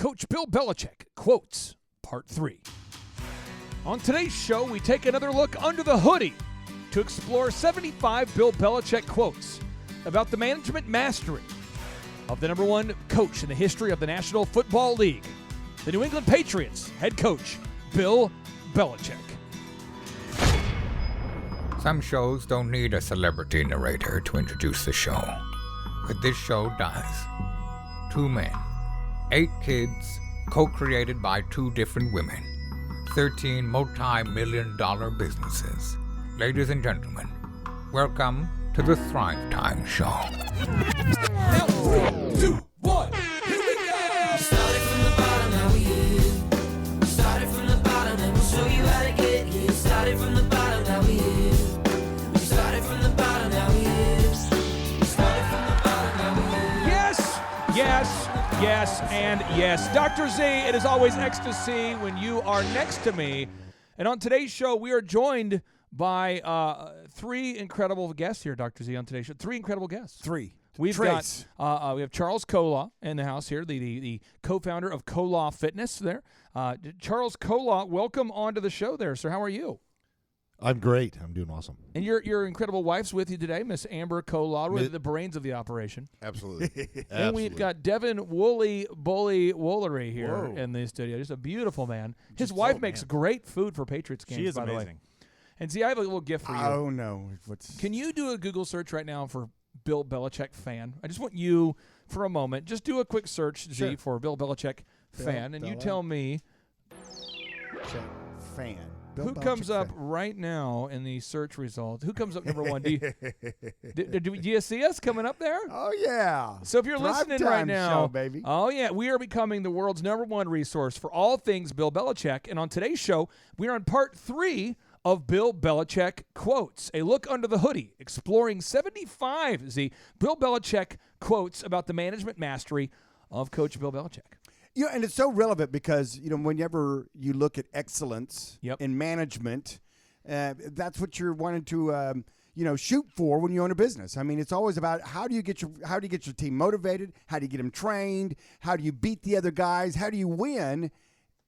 Coach Bill Belichick Quotes, Part 3. On today's show, we take another look under the hoodie to explore 75 Bill Belichick quotes about the management mastery of the number one coach in the history of the National Football League, the New England Patriots head coach, Bill Belichick. Some shows don't need a celebrity narrator to introduce the show, but this show does. 2 men, 8 kids, co-created by 2 different women, 13 multi-million-dollar businesses. Ladies and gentlemen, welcome to the Thrive Time Show. Now, 3, 2, 1, here we go! Started from the bottom, now we here. We started from the bottom, and we'll show you how to get here. Started from the bottom, now we here. We started from the bottom, now we here. We started from the bottom, now we here. Yes, and yes. Dr. Z, it is always ecstasy when you are next to me. And on today's show, we are joined by 3 incredible guests here, Dr. Z, on today's show. 3 incredible guests. 3. We've Trace. got we have Charles Kolaw in the house here, the co-founder of Kolaw Fitness there. Charles Kolaw, welcome onto the show there, sir. How are you? I'm great. I'm doing awesome. And your incredible wife's with you today, Miss Amber Kolaw, the brains of the operation. Absolutely. And we've got Devin Bully Woolery here in the studio. Just a beautiful man. His wife makes great food for Patriots games, She is by the way. amazing. And see, I have a little gift for you. Oh, no. Can you do a Google search right now for Bill Belichick fan? I just want you, for a moment, just do a quick search, Z, for Bill Belichick fan, and you tell me fan. who comes up right now in the search results. Who comes up number 1? Do you see us coming up there? Oh, yeah. So if you're listening right now, show, baby. oh yeah, we are becoming the world's number 1 resource for all things Bill Belichick. And on today's show, we are on part 3 of Bill Belichick Quotes, a look under the hoodie, exploring 75 Bill Belichick quotes about the management mastery of Coach Bill Belichick. You know, and it's so relevant because, whenever you look at excellence in management, that's what you're wanting to, shoot for when you own a business. I mean, it's always about how do you get your team motivated? How do you get them trained? How do you beat the other guys? How do you win?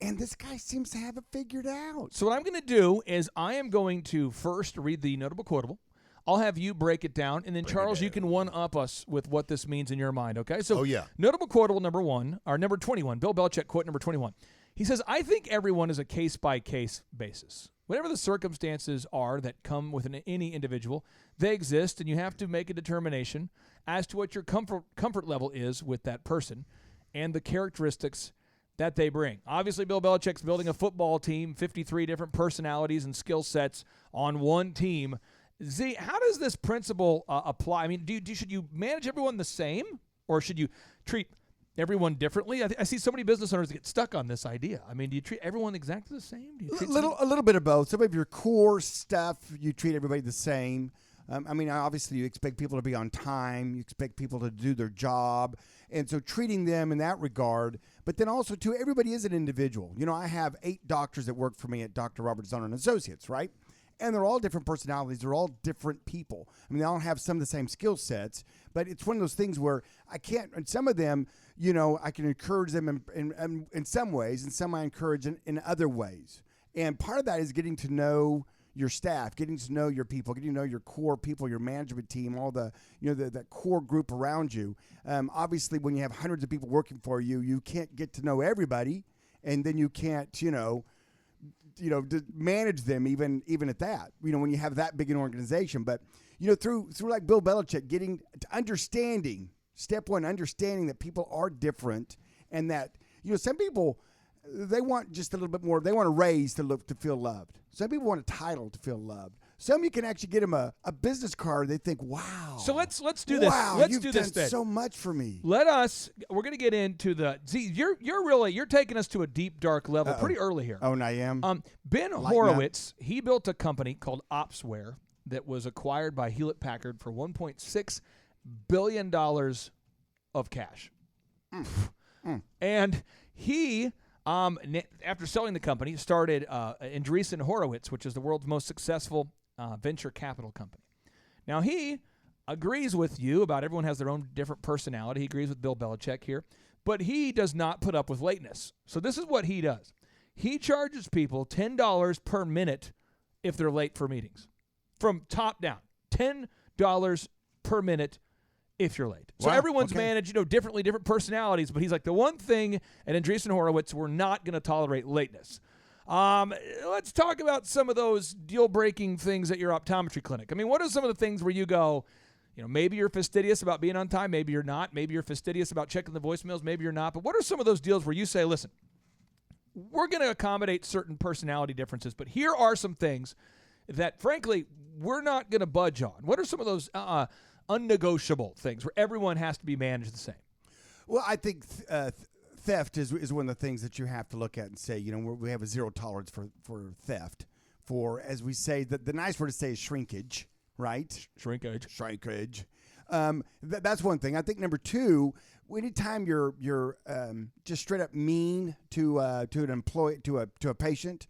And this guy seems to have it figured out. So what I'm going to do is I am going to first read the notable quotable. I'll have you break it down, and then, Charles, you can one-up us with what this means in your mind, okay? So notable quotable number 21, Bill Belichick quote number 21. He says, I think everyone is a case-by-case basis. Whatever the circumstances are that come with any individual, they exist, and you have to make a determination as to what your comfort level is with that person and the characteristics that they bring. Obviously, Bill Belichick's building a football team, 53 different personalities and skill sets on one team. Z, how does this principle apply? I mean, should you manage everyone the same, or should you treat everyone differently? I see so many business owners get stuck on this idea. I mean, do you treat everyone exactly the same? Do you treat a little bit of both. Some of your core stuff, you treat everybody the same. Obviously, you expect people to be on time. You expect people to do their job. And so treating them in that regard. But then also, too, everybody is an individual. I have 8 doctors that work for me at Dr. Robert Zoner & Associates, right? And they're all different personalities. They're all different people. I mean, they all have some of the same skill sets. But it's one of those things where I can't – and some of them, I can encourage them in some ways, and some I encourage in other ways. And part of that is getting to know – your staff, getting to know your people, getting to know your core people, your management team, all the, that core group around you. Obviously, when you have hundreds of people working for you, you can't get to know everybody, and then you can't, manage them even at that. When you have that big an organization, but through like Bill Belichick, getting to understanding. Step 1, understanding that people are different, and that some people. They want just a little bit more. They want a raise to feel loved. Some people want a title to feel loved. Some you can actually get them a business card. They think, wow. So let's do this. Wow, let's you've do done this then. so much for me. We're going to get into the. See, you're taking us to a deep dark level pretty early here. Oh, and I am. Ben Horowitz, he built a company called Opsware that was acquired by Hewlett Packard for $1.6 billion of cash. And he. After selling the company, started Andreessen Horowitz, which is the world's most successful venture capital company. Now, he agrees with you about everyone has their own different personality. He agrees with Bill Belichick here. but he does not put up with lateness. So this is what he does. He charges people $10 per minute if they're late for meetings. From top down, $10 per minute if you're late. So everyone's managed, differently, different personalities, but he's like, the one thing at Andreessen Horowitz, we're not going to tolerate lateness. Let's talk about some of those deal-breaking things at your optometry clinic. I mean, what are some of the things where you go, maybe you're fastidious about being on time, maybe you're not, maybe you're fastidious about checking the voicemails, maybe you're not, but what are some of those deals where you say, listen, we're going to accommodate certain personality differences, but here are some things that, frankly, we're not going to budge on? What are some of those unnegotiable things where everyone has to be managed the same? Well, I think theft is one of the things that you have to look at and say, we have a zero tolerance for theft. For, as we say, the nice word to say is shrinkage, right? Shrinkage. That's one thing. I think number two, anytime you're just straight up mean to an employee, to a patient,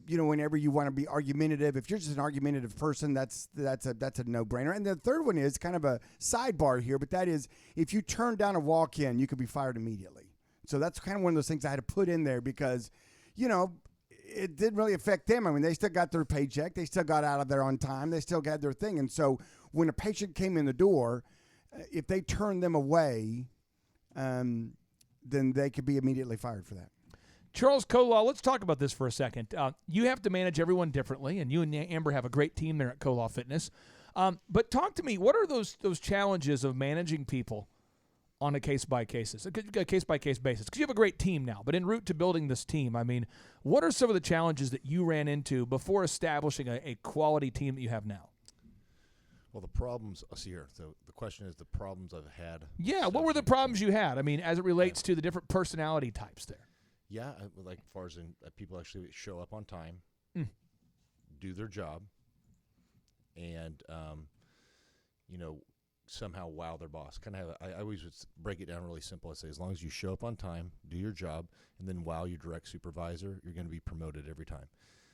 whenever you want to be argumentative, if you're just an argumentative person, that's a no-brainer. And the third one is kind of a sidebar here, but that is if you turn down a walk-in, you could be fired immediately. So that's kind of one of those things I had to put in there because, it didn't really affect them. I mean, they still got their paycheck. They still got out of there on time. They still got their thing. And so when a patient came in the door, if they turned them away, then they could be immediately fired for that. Charles Kolaw, let's talk about this for a second. You have to manage everyone differently, and you and Amber have a great team there at Kolaw Fitness. But talk to me, what are those challenges of managing people on a case-by-case basis? Because you have a great team now, but en route to building this team, I mean, what are some of the challenges that you ran into before establishing a quality team that you have now? Well, the problems, see here, so the question is the problems I've had. Yeah, what were the problems you had? I mean, as it relates to the different personality types there. Yeah, like as far as people actually show up on time, do their job, and somehow wow their boss. Kind of, I always would break it down really simple. I say, as long as you show up on time, do your job, and then wow your direct supervisor, you're going to be promoted every time.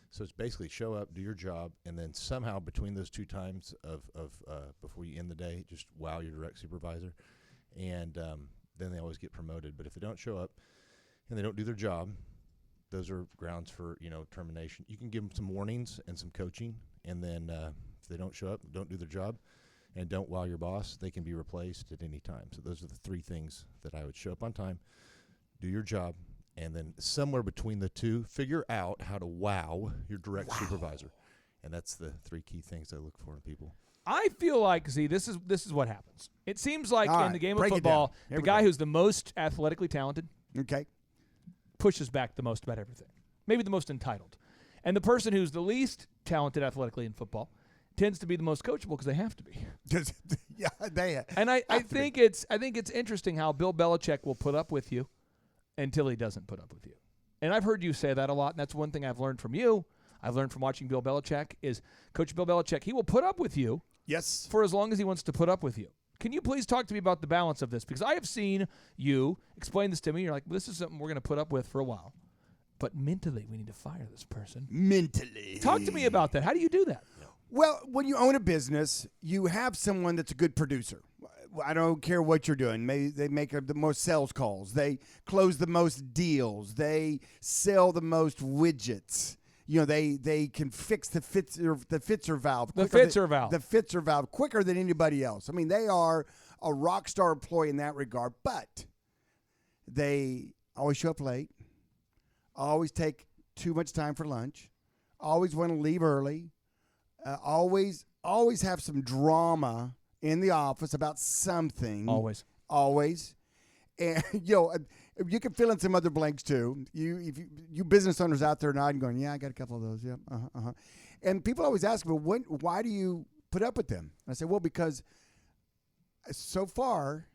So it's basically show up, do your job, and then somehow between those two times of before you end the day, just wow your direct supervisor, and then they always get promoted. But if they don't show up and they don't do their job, those are grounds for termination. You can give them some warnings and some coaching, and then if they don't show up, don't do their job, and don't wow your boss, they can be replaced at any time. So those are the three things that I would: show up on time, do your job, and then somewhere between the two, figure out how to wow your direct supervisor. And that's the three key things I look for in people. I feel like, this is what happens. It seems like in the game of football, the guy who's the most athletically talented pushes back the most about everything, maybe the most entitled. And the person who's the least talented athletically in football tends to be the most coachable because they have to be. Yeah, they. And I think it's interesting how Bill Belichick will put up with you until he doesn't put up with you. And I've heard you say that a lot, and that's one thing I've learned from you. I've learned from watching Bill Belichick is Coach Bill Belichick, he will put up with you for as long as he wants to put up with you. Can you please talk to me about the balance of this? Because I have seen you explain this to me. You're like, this is something we're going to put up with for a while. But mentally, we need to fire this person. Mentally. Talk to me about that. How do you do that? Well, when you own a business, you have someone that's a good producer. I don't care what you're doing. Maybe they make the most sales calls. They close the most deals. They sell the most widgets. They can fix the Fitzer valve. The Fitzer valve quicker than anybody else. I mean, they are a rock star employee in that regard, but they always show up late, always take too much time for lunch, always want to leave early, always have some drama in the office about something. Always. And, you can fill in some other blanks, too. You business owners out there nodding, going, yeah, I got a couple of those. Yeah, And people always ask me, why do you put up with them? And I say, well, because so far,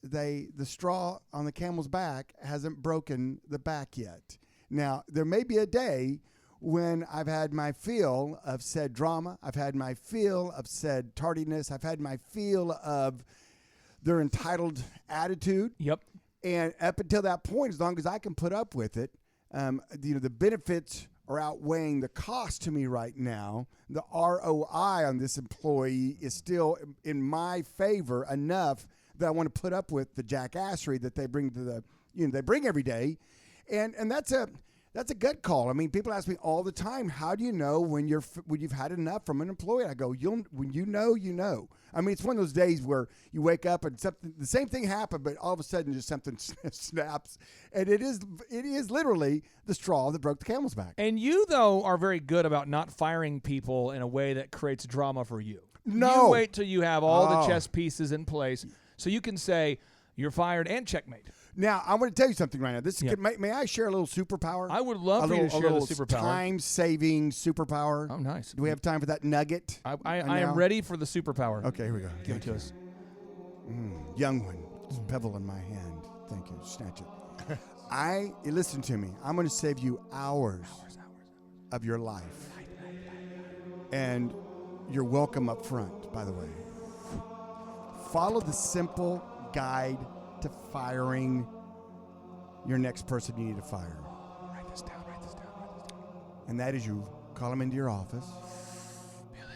the straw on the camel's back hasn't broken the back yet. Now, there may be a day when I've had my fill of said drama. I've had my fill of said tardiness. I've had my fill of their entitled attitude. Yep. And up until that point, as long as I can put up with it, the benefits are outweighing the cost to me right now. The ROI on this employee is still in my favor enough that I want to put up with the jackassery that they bring to the, they bring every day. And that's a gut call. I mean, people ask me all the time, how do you know when you've had enough from an employee? I go, when you know. I mean, it's one of those days where you wake up and the same thing happened, but all of a sudden just something snaps, and it is literally the straw that broke the camel's back. And you, though, are very good about not firing people in a way that creates drama for you. No. You wait till you have all the chess pieces in place so you can say you're fired and checkmate. Now, I want to tell you something right now. This is may I share a little superpower? I would love for you to share the superpower. Time-saving superpower. Oh, nice. Do we have time for that nugget? I am ready for the superpower. Okay, here we go. Give it to us. Young one. It's a pebble in my hand. Thank you. Snatch it. Listen to me. I'm going to save you hours of your life. And you're welcome up front, by the way. Follow the simple guide to firing your next person you need to fire. Write this down. And that is, you call them into your office. Billy,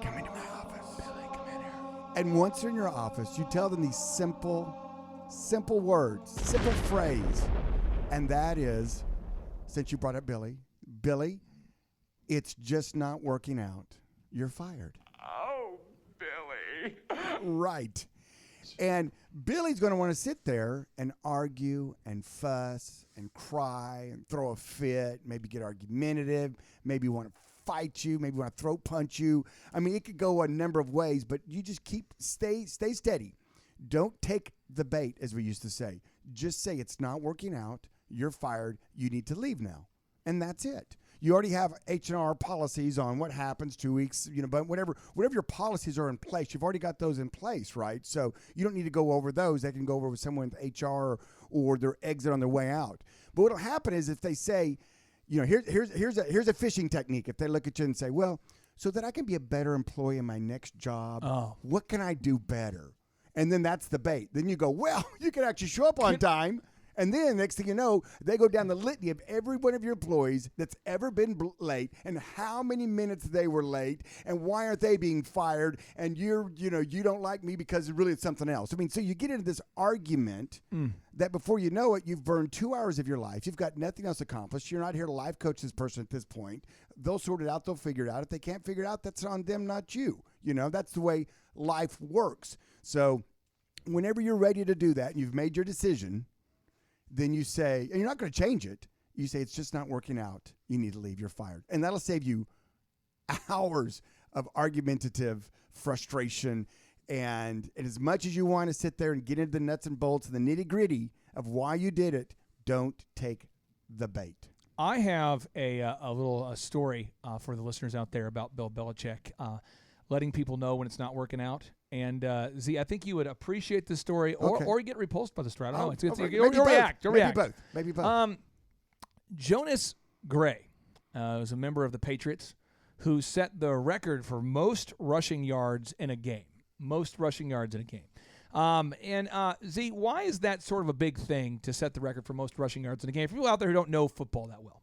Come into my office. Billy, come in here. And once they're in your office, you tell them these simple words, simple phrase. And that is, since you brought up Billy, it's just not working out. You're fired. Oh, Billy. Right. And Billy's going to want to sit there and argue and fuss and cry and throw a fit, maybe get argumentative, maybe want to fight you, maybe want to throat punch you. I mean, it could go a number of ways, but you just stay steady. Don't take the bait, as we used to say. Just say it's not working out. You're fired. You need to leave now. And that's it. You already have H&R policies on what happens 2 weeks, but whatever your policies are in place, you've already got those in place, right? So you don't need to go over those. They can go over with someone with HR or their exit on their way out. But what'll happen is if they say, here's a fishing technique. If they look at you and say, well, so that I can be a better employee in my next job, what can I do better? And then that's the bait. Then you go, well, you can actually show up on time. And then next thing you know, they go down the litany of every one of your employees that's ever been late and how many minutes they were late and why aren't they being fired, and you don't like me because really it's something else. I mean, so you get into this argument that before you know it, you've burned 2 hours of your life. You've got nothing else accomplished. You're not here to life coach this person at this point. They'll sort it out. They'll figure it out. If they can't figure it out, that's on them, not you. That's the way life works. So whenever you're ready to do that and you've made your decision, then you say, and you're not going to change it, you say it's just not working out. You need to leave. You're fired. And that'll save you hours of argumentative frustration. And as much as you want to sit there and get into the nuts and bolts and the nitty gritty of why you did it, don't take the bait. I have a little story for the listeners out there about Bill Belichick letting people know when it's not working out. And Z, I think you would appreciate the story, or get repulsed by the story. I don't know. You'll react. Maybe both. Jonas Gray was a member of the Patriots who set the record for most rushing yards in a game. Z, why is that sort of a big thing to set the record for most rushing yards in a game? For people out there who don't know football that well.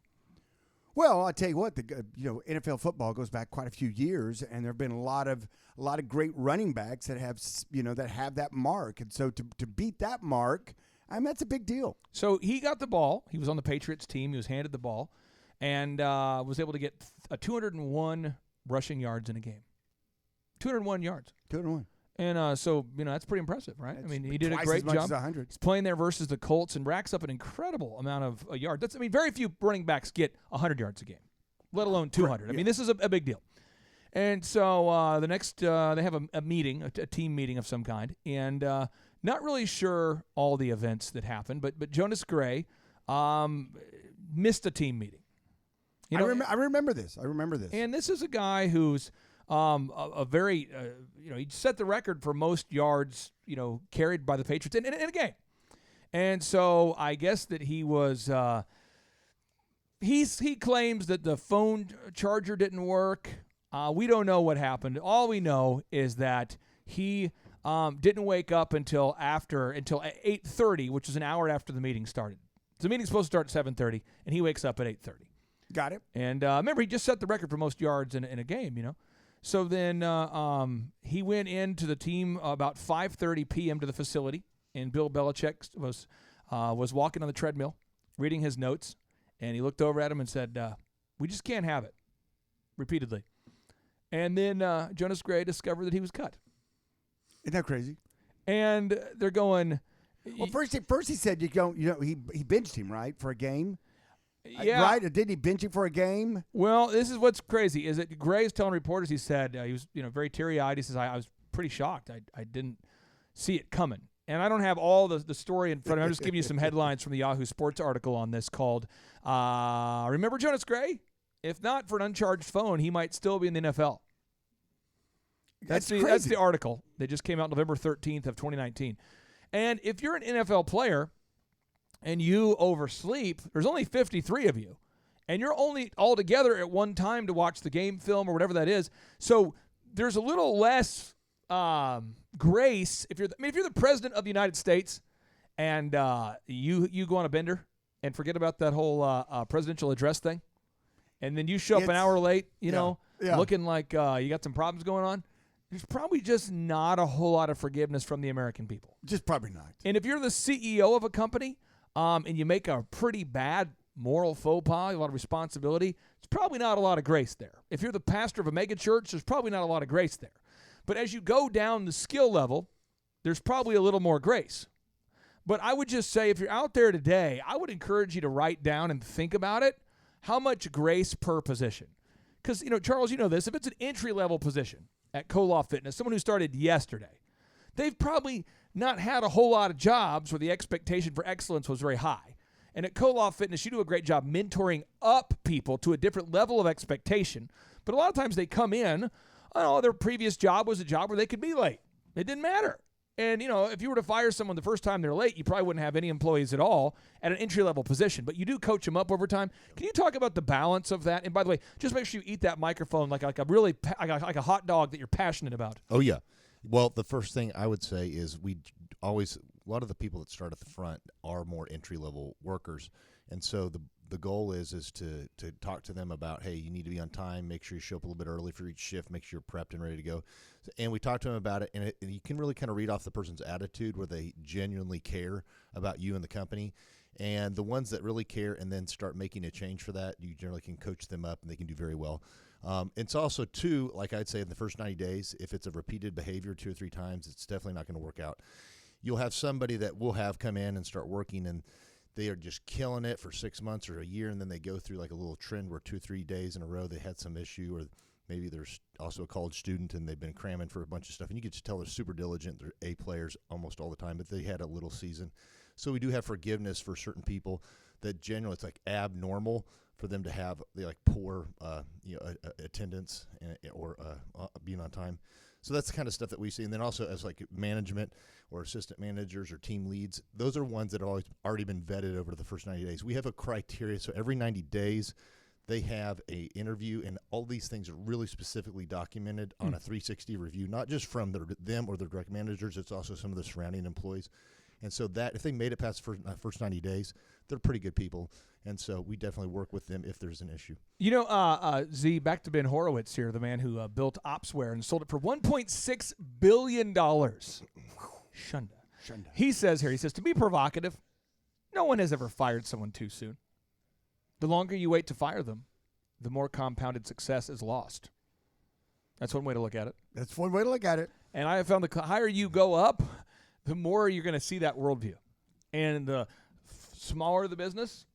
Well, I'll tell you what, NFL football goes back quite a few years, and there have been a lot of great running backs that have that mark. And so to beat that mark, that's a big deal. So he got the ball. He was on the Patriots team. He was handed the ball and was able to get 201 rushing yards in a game. 201 yards. 201. And so, that's pretty impressive, right? That's, I mean, he did a great job. He's playing there versus the Colts and racks up an incredible amount of yards. Very few running backs get 100 yards a game, let alone 200. Yeah. I mean, this is a big deal. And so the next, they have a meeting, a team meeting of some kind, and not really sure all the events that happened, but Jonas Gray missed a team meeting. I remember this. And this is a guy who's he set the record for most yards, carried by the Patriots in a game. And so I guess that he was, he claims that the phone charger didn't work. We don't know what happened. All we know is that he didn't wake up until 8:30, which is an hour after the meeting started. So the meeting's supposed to start at 7:30, and he wakes up at 8:30. Got it. And remember, he just set the record for most yards in a game, So then he went into the team about 5:30 p.m. to the facility, and Bill Belichick was walking on the treadmill, reading his notes, and he looked over at him and said, "We just can't have it," repeatedly. And then Jonas Gray discovered that he was cut. Isn't that crazy? And they're going. Well, first he said he benched him, right, for a game. Yeah. Right? Or didn't he bench him for a game? Well, this is what's crazy is that Gray's telling reporters, he said he was very teary-eyed. He says, I was pretty shocked. I didn't see it coming. And I don't have all the story in front of me. I'm just giving you some headlines from the Yahoo Sports article on this called, Remember Jonas Gray? If not for an uncharged phone, he might still be in the NFL. That's the article. They just came out November 13th of 2019. And if you're an NFL player and you oversleep, there's only 53 of you. And you're only all together at one time to watch the game film or whatever that is. So there's a little less grace. If you're the president of the United States and you go on a bender and forget about that whole presidential address thing, and then you show up an hour late, looking like you got some problems going on, there's probably just not a whole lot of forgiveness from the American people. Just probably not. And if you're the CEO of a company and you make a pretty bad moral faux pas, a lot of responsibility, there's probably not a lot of grace there. If you're the pastor of a mega church, there's probably not a lot of grace there. But as you go down the skill level, there's probably a little more grace. But I would just say if you're out there today, I would encourage you to write down and think about it, how much grace per position. Because, Charles, you know this, if it's an entry-level position at Koloff Fitness, someone who started yesterday, they've probably not had a whole lot of jobs where the expectation for excellence was very high. And at Koloff Fitness, you do a great job mentoring up people to a different level of expectation. But a lot of times they come in, their previous job was a job where they could be late. It didn't matter. And, if you were to fire someone the first time they're late, you probably wouldn't have any employees at all at an entry-level position. But you do coach them up over time. Can you talk about the balance of that? And by the way, just make sure you eat that microphone like a hot dog that you're passionate about. Oh, yeah. Well, the first thing I would say is a lot of the people that start at the front are more entry-level workers. And so the goal is to talk to them about, hey, you need to be on time, make sure you show up a little bit early for each shift, make sure you're prepped and ready to go. And we talk to them about it, and you can really kind of read off the person's attitude where they genuinely care about you and the company. And the ones that really care and then start making a change for that, you generally can coach them up, and they can do very well. It's also, too, like I'd say in the first 90 days, if it's a repeated behavior 2 or 3 times, it's definitely not going to work out. You'll have somebody that will have come in and start working, and they are just killing it for 6 months or a year, and then they go through like a little trend where 2 or 3 days in a row they had some issue, or maybe there's also a college student and they've been cramming for a bunch of stuff, and you can just tell they're super diligent. They're A players almost all the time, but they had a little season. So we do have forgiveness for certain people that generally it's like abnormal for them to have poor attendance or being on time. So that's the kind of stuff that we see. And then also as like management or assistant managers or team leads, those are ones that have already been vetted over the first 90 days. We have a criteria. So every 90 days they have a interview, and all these things are really specifically documented on a 360 review, not just from them or their direct managers. It's also some of the surrounding employees. And so that if they made it past the first 90 days, they're pretty good people. And so we definitely work with them if there's an issue. Z, back to Ben Horowitz here, the man who built Opsware and sold it for $1.6 billion. Shunda. He says, to be provocative, no one has ever fired someone too soon. The longer you wait to fire them, the more compounded success is lost. That's one way to look at it. And I have found the higher you go up, the more you're going to see that worldview. And the smaller the business,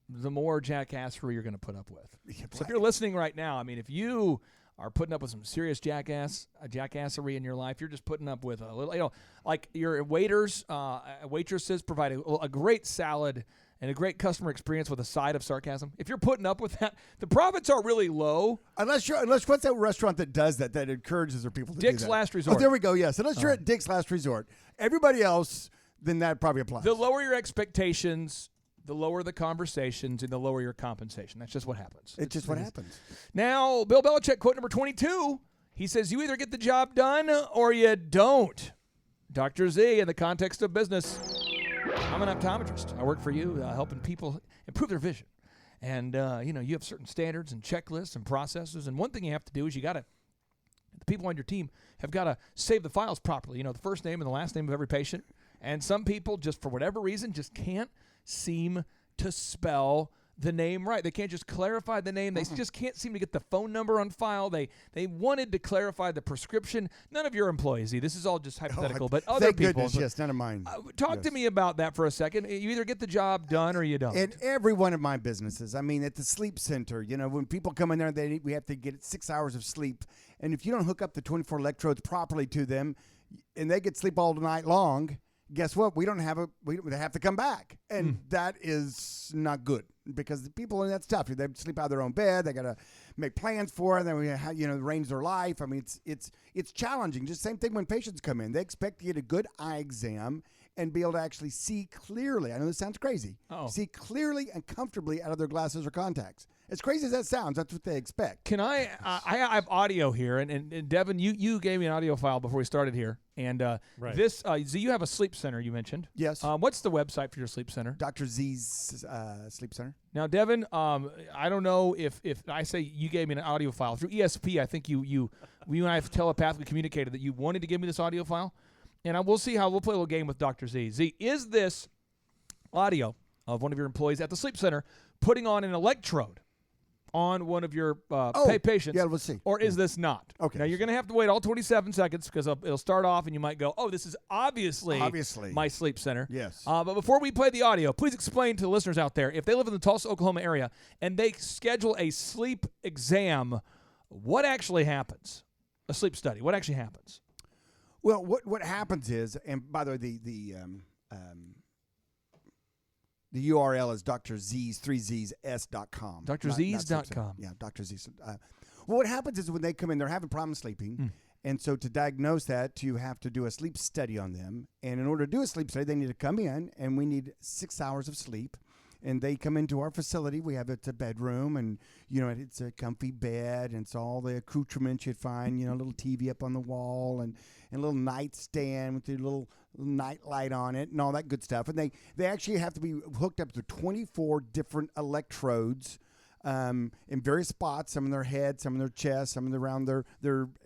the more jackassery you're going to put up with. Yeah, so if you're listening right now, if you are putting up with some serious jackassery in your life, you're just putting up with a little, like your waitresses provide a great salad and a great customer experience with a side of sarcasm. If you're putting up with that, the profits are really low. Unless what's that restaurant that does that encourages their people to do that? Dick's Last Resort. Oh, there we go, yes. Unless you're at Dick's Last Resort. Everybody else, then that probably applies. The lower your expectations, the lower the conversations, and the lower your compensation. That's just what happens. It's just what happens. Now, Bill Belichick, quote number 22, he says, you either get the job done or you don't. Dr. Z, in the context of business, I'm an optometrist. I work for you, helping people improve their vision. And, you have certain standards and checklists and processes. And one thing you have to do is you got to people on your team have got to save the files properly. The first name and the last name of every patient. And some people just, for whatever reason, just can't seem to spell the name right. They can't just clarify the name. They just can't seem to get the phone number on file. They wanted to clarify the prescription. None of your employees, this is all just hypothetical, but other thank people. Goodness, yes, none of mine. Talk to me about that for a second. You either get the job done or you don't. In every one of my businesses, I mean, at the sleep center, when people come in there, we have to get 6 hours of sleep. And if you don't hook up the 24 electrodes properly to them, and they get sleep all night long, guess what? They have to come back. And that is not good. Because the people in that stuff, they sleep out of their own bed. They got to make plans for it. Then it arrange their life. I mean, it's challenging. Just same thing when patients come in. They expect to get a good eye exam and be able to actually see clearly. I know this sounds crazy. See clearly and comfortably out of their glasses or contacts. As crazy as that sounds, that's what they expect. Can I have audio here, and Devin, you gave me an audio file before we started here, and this so you have a sleep center you mentioned. Yes. What's the website for your sleep center? Dr. Z's Sleep Center. Now, Devin, I don't know if I say you gave me an audio file through ESP. I think you and I have telepathically communicated that you wanted to give me this audio file, and we'll see how we'll play a little game with Dr. Z. Z, is this audio of one of your employees at the sleep center putting on an electrode on one of your patients? Yeah, let's see. Or is this not? Okay. Now, you're going to have to wait all 27 seconds because it'll start off and you might go, this is obviously my sleep center. Yes. But before we play the audio, please explain to the listeners out there, if they live in the Tulsa, Oklahoma area and they schedule a sleep exam, what actually happens? A sleep study. What actually happens? Well, what happens is, and by the way, the URL is drz's3zs.com. drz's.com. Yeah, Dr. Z's. Well, what happens is when they come in, they're having problems sleeping. And so to diagnose that, you have to do a sleep study on them. And in order to do a sleep study, they need to come in, and we need 6 hours of sleep. And they come into our facility. We have a bedroom, and, it's a comfy bed, and it's all the accoutrements you'd find, a little TV up on the wall, and a little nightstand with a little night light on it and all that good stuff. And they actually have to be hooked up to 24 different electrodes in various spots, some in their head, some in their chest, some around their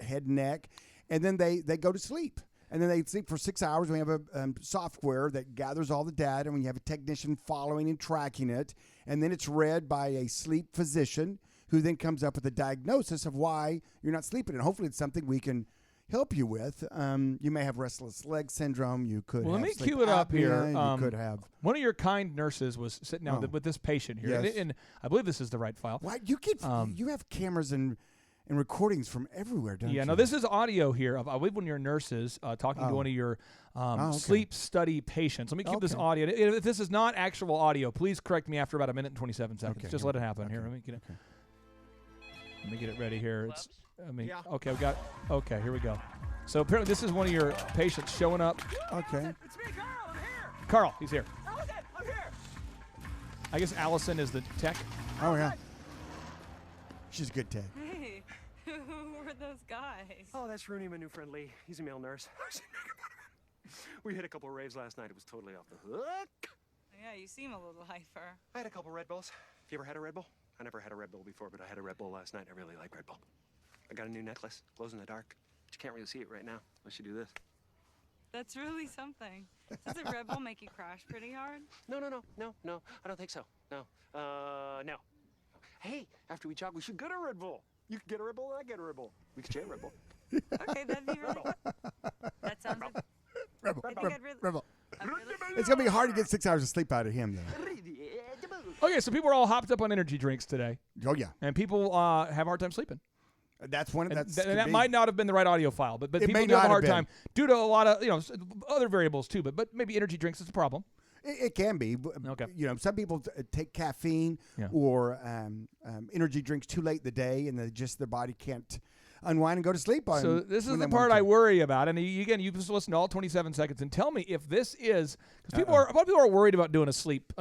head and neck. And then they go to sleep. And then they sleep for 6 hours. We have a software that gathers all the data, and we have a technician following and tracking it. And then it's read by a sleep physician who then comes up with a diagnosis of why you're not sleeping. And hopefully it's something we can help you with. You may have restless leg syndrome. You could have let me sleep cue it up apnea. here. You could have. One of your kind nurses was sitting down with this patient here. Yes. And I believe this is the right file. Why you have cameras and recordings from everywhere, don't you? Yeah, no, this is audio here of, I believe, one of your nurses talking to one of your sleep study patients. Let me cue this audio. If this is not actual audio, please correct me after about a minute and 27 seconds. Okay, Just let it happen. Here, let me get it. Let me get it ready here. Okay, here we go. So apparently this is one of your patients showing up. Okay. It's me, Carl. I'm here. Carl, he's here. Allison, I'm here. I guess Allison is the tech. Oh, yeah. She's a good tech. Hey, who were those guys? Oh, that's Rooney, my new friend Lee. He's a male nurse. We hit a couple of raves last night. It was totally off the hook. Yeah, you seem a little hyper. I had a couple Red Bulls. Have you ever had a Red Bull? I never had a Red Bull before, but I had a Red Bull last night. I really like Red Bull. I got a new necklace. Glows in the dark. But you can't really see it right now unless you do this. That's really something. Does a Red Bull make you crash pretty hard? No. I don't think so. No. No. Hey, after we jog, we should get a Red Bull. You can get a Red Bull, and I get a Red Bull. We could share a Red Bull. Okay, that'd be really good. That sounds like... Rebel. I think I'd really... It's going to be hard to get 6 hours of sleep out of him, though. Okay, so people are all hopped up on energy drinks today. Oh, yeah. And people have a hard time sleeping. That's one. That might not have been the right audio file, but people may do have a not hard have time due to a lot of other variables too. But maybe energy drinks is a problem. It can be. Okay. Some people take caffeine or energy drinks too late in the day, and their body can't unwind and go to sleep. So this is the part I worry about. And you just listen to all 27 seconds and tell me if this is, because a lot of people are worried about doing a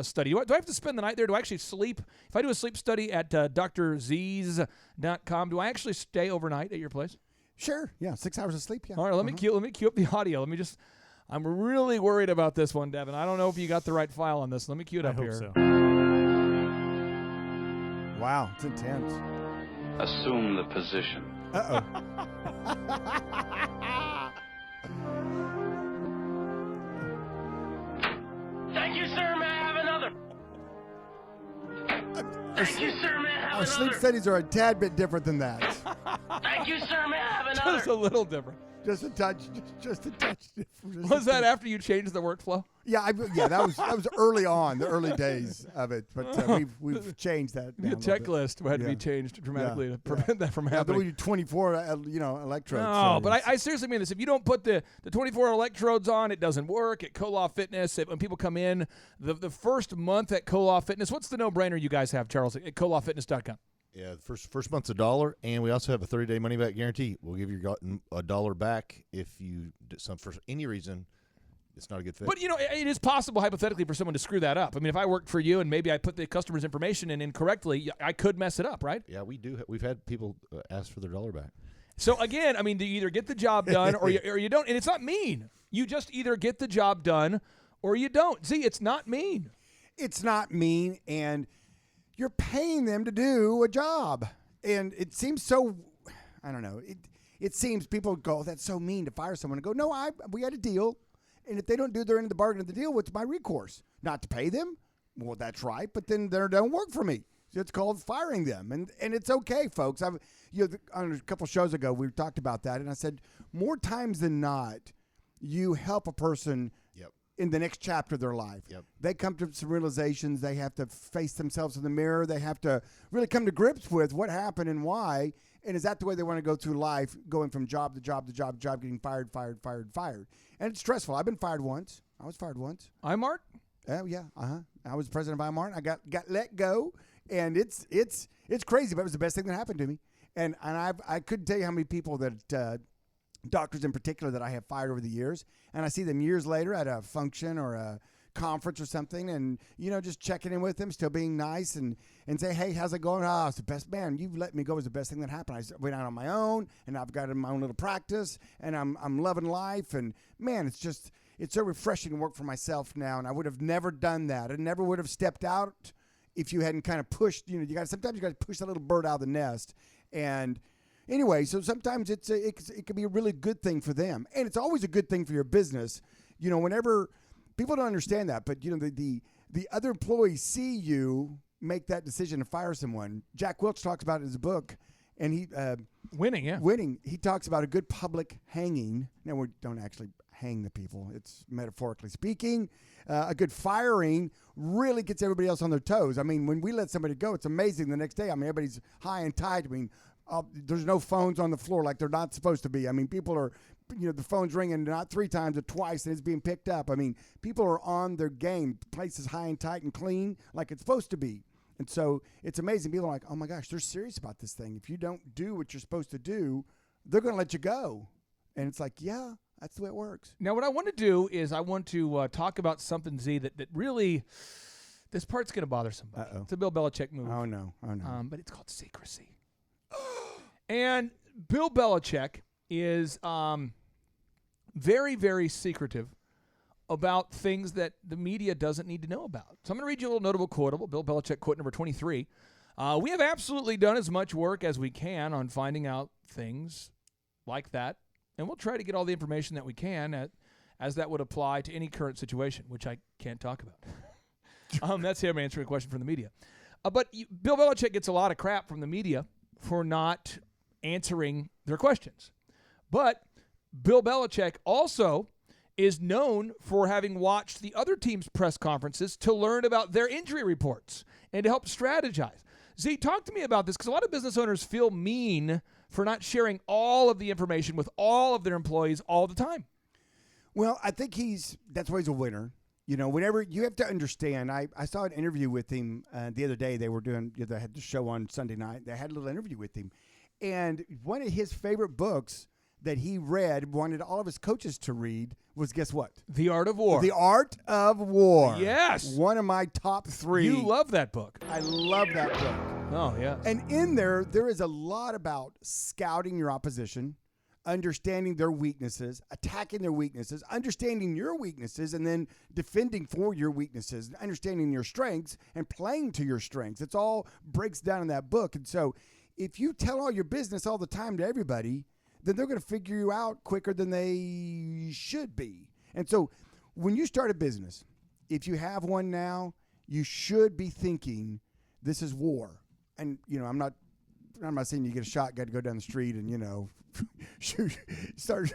study. Do I have to spend the night there? Do I actually sleep? If I do a sleep study at drz's.com, do I actually stay overnight at your place? Sure. Yeah. 6 hours of sleep. Yeah. All right. Let me cue up the audio. I'm really worried about this one, Devin. I don't know if you got the right file on this. Let me cue it up here. So. Wow. It's intense. Assume the position. Uh-oh. Thank you, sir. May I have another? Thank you, sir. May I have Our sleep another? studies are a tad bit different than that. Thank you, sir. May I have another? Just a little different. Just a touch. Just a touch different. Was that after you changed the workflow? Yeah, that was early on, the early days of it. But we've changed that. The now a little bit. checklist had to be Yeah. changed dramatically Yeah, to prevent that from happening. we do 24, electrodes. No, so but it's- I seriously mean this. If you don't put the 24 electrodes on, it doesn't work. At Koloff Fitness, when people come in, the first month at Koloff Fitness, what's the no-brainer you guys have, Charles, at KoloffFitness.com? Yeah, the first month's $1, and we also have a 30-day money-back guarantee. We'll give you $1 back if you for any reason it's not a good fit. But, it is possible, hypothetically, for someone to screw that up. I mean, if I worked for you and maybe I put the customer's information in incorrectly, I could mess it up, right? Yeah, we do. We've had people ask for their $1 back. So, again, I mean, do you either get the job done or you don't? And it's not mean. You just either get the job done or you don't. See, it's not mean. It's not mean, and you're paying them to do a job. And it seems so, I don't know. It seems people go, that's so mean to fire someone. And go, no, we had a deal. And if they don't do their end of the bargain of the deal, what's my recourse? Not to pay them? Well, that's right. But then they don't work for me. So it's called firing them. And it's okay, folks. On a couple shows ago, we talked about that. And I said, more times than not, you help a person in the next chapter of their life. Yep. They come to some realizations. They have to face themselves in the mirror. They have to really come to grips with what happened and why. And is that the way they want to go through life, going from job to job to job to job, getting fired. And it's stressful. I've been fired once. I was fired once. iMart? Oh, yeah. I was president of iMart. I got let go. And it's crazy, but it was the best thing that happened to me. And I couldn't tell you how many people that doctors in particular that I have fired over the years, and I see them years later at a function or a conference or something, and just checking in with them, still being nice, and say, hey, how's it going? It's the best, man. You've let me go. It was the best thing that happened. I went out on my own, and I've got my own little practice, and I'm loving life, and man, it's so refreshing to work for myself now, and I would have never done that. I never would have stepped out if you hadn't kind of pushed. Sometimes you got to push that little bird out of the nest, and anyway, so sometimes it can be a really good thing for them, and it's always a good thing for your business. Whenever people don't understand that, but the other employees see you make that decision to fire someone. Jack Welch talks about it in his book, and he winning. He talks about a good public hanging. Now we don't actually hang the people; it's metaphorically speaking. A good firing really gets everybody else on their toes. I mean, when we let somebody go, it's amazing. The next day, I mean, everybody's high and tight. I mean, there's no phones on the floor like they're not supposed to be. I mean, people are, the phone's ringing not 3 times or twice and it's being picked up. I mean, people are on their game. The place is high and tight and clean like it's supposed to be. And so it's amazing. People are like, oh my gosh, they're serious about this thing. If you don't do what you're supposed to do, they're going to let you go. And it's like, yeah, that's the way it works. Now, what I want to do is I want to talk about something, Z, that really, this part's going to bother somebody. Uh-oh. It's a Bill Belichick move. Oh, no. But it's called secrecy. And Bill Belichick is very, very secretive about things that the media doesn't need to know about. So I'm going to read you a little notable quotable, Bill Belichick quote number 23. We have absolutely done as much work as we can on finding out things like that, and we'll try to get all the information that we can as that would apply to any current situation, which I can't talk about. That's him answering a question from the media. But Bill Belichick gets a lot of crap from the media for not answering their questions. But Bill Belichick also is known for having watched the other team's press conferences to learn about their injury reports and to help strategize. Z, talk to me about this, because a lot of business owners feel mean for not sharing all of the information with all of their employees all the time. Well, I think that's why he's a winner. Whenever you have to understand, I saw an interview with him the other day. They were doing, they had the show on Sunday night. They had a little interview with him. And one of his favorite books that he wanted all of his coaches to read was, guess what? The Art of War. The Art of War. Yes. One of my top 3. You love that book. I love that book. Oh, yeah. And in there is a lot about scouting your opposition, understanding their weaknesses, attacking their weaknesses, understanding your weaknesses, and then defending for your weaknesses, understanding your strengths and playing to your strengths. It's all breaks down in that book. And so if you tell all your business all the time to everybody, then they're going to figure you out quicker than they should be. And so when you start a business, if you have one now, you should be thinking this is war. And, I'm not saying you get a shotgun to go down the street and, start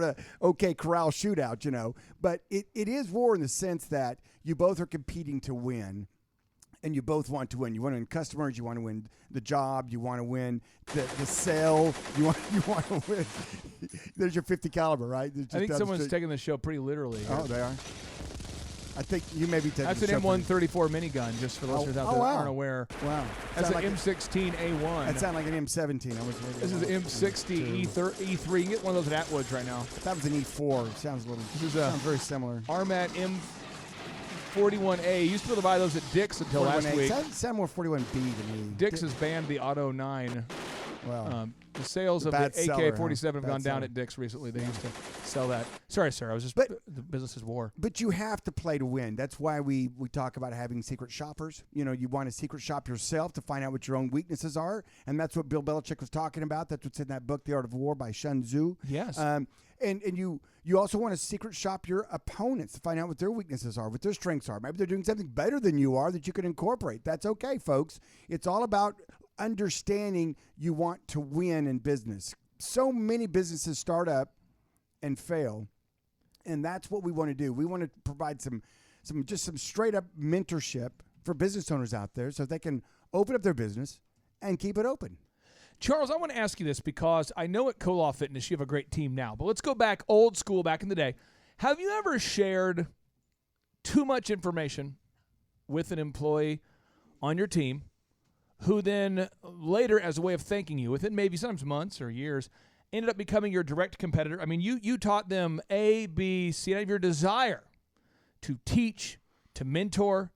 a OK Corral shootout, But it is war in the sense that you both are competing to win. And you both want to win. You want to win customers. You want to win the job. You want to win the sale. You want to win. There's your 50 caliber, right? I think someone's taking the show pretty literally. Oh, they are. I think you may be taking. That's an M134 minigun, just for listeners out there that aren't aware. Wow. That's an M16A1. That sounded like an M17. This is an M60 E3. You can get one of those at Atwoods right now. That was an E4. It sounds a little. Sounds very similar. Armat M41A. You used to be able to buy those at Dick's until last week. Sound more 41B to me. Dick's has banned the Auto 9. Wow. The sales of the AK-47 have gone down at Dick's recently. They used to sell that. Sorry, sir. The business is war. But you have to play to win. That's why we talk about having secret shoppers. You want to secret shop yourself to find out what your own weaknesses are. And that's what Bill Belichick was talking about. That's what's in that book, The Art of War by Sun Tzu. Yes. And you also want to secret shop your opponents to find out what their weaknesses are, what their strengths are. Maybe they're doing something better than you are that you can incorporate. That's okay, folks. It's all about understanding you want to win in business. So many businesses start up and fail, and that's what we want to do. We want to provide some straight up mentorship for business owners out there so they can open up their business and keep it open. Charles, I want to ask you this because I know at Kolaw Fitness you have a great team now, but let's go back old school, back in the day. Have you ever shared too much information with an employee on your team who then later, as a way of thanking you, within maybe sometimes months or years, ended up becoming your direct competitor? I mean, you taught them A, B, C, out of your desire to teach, to mentor,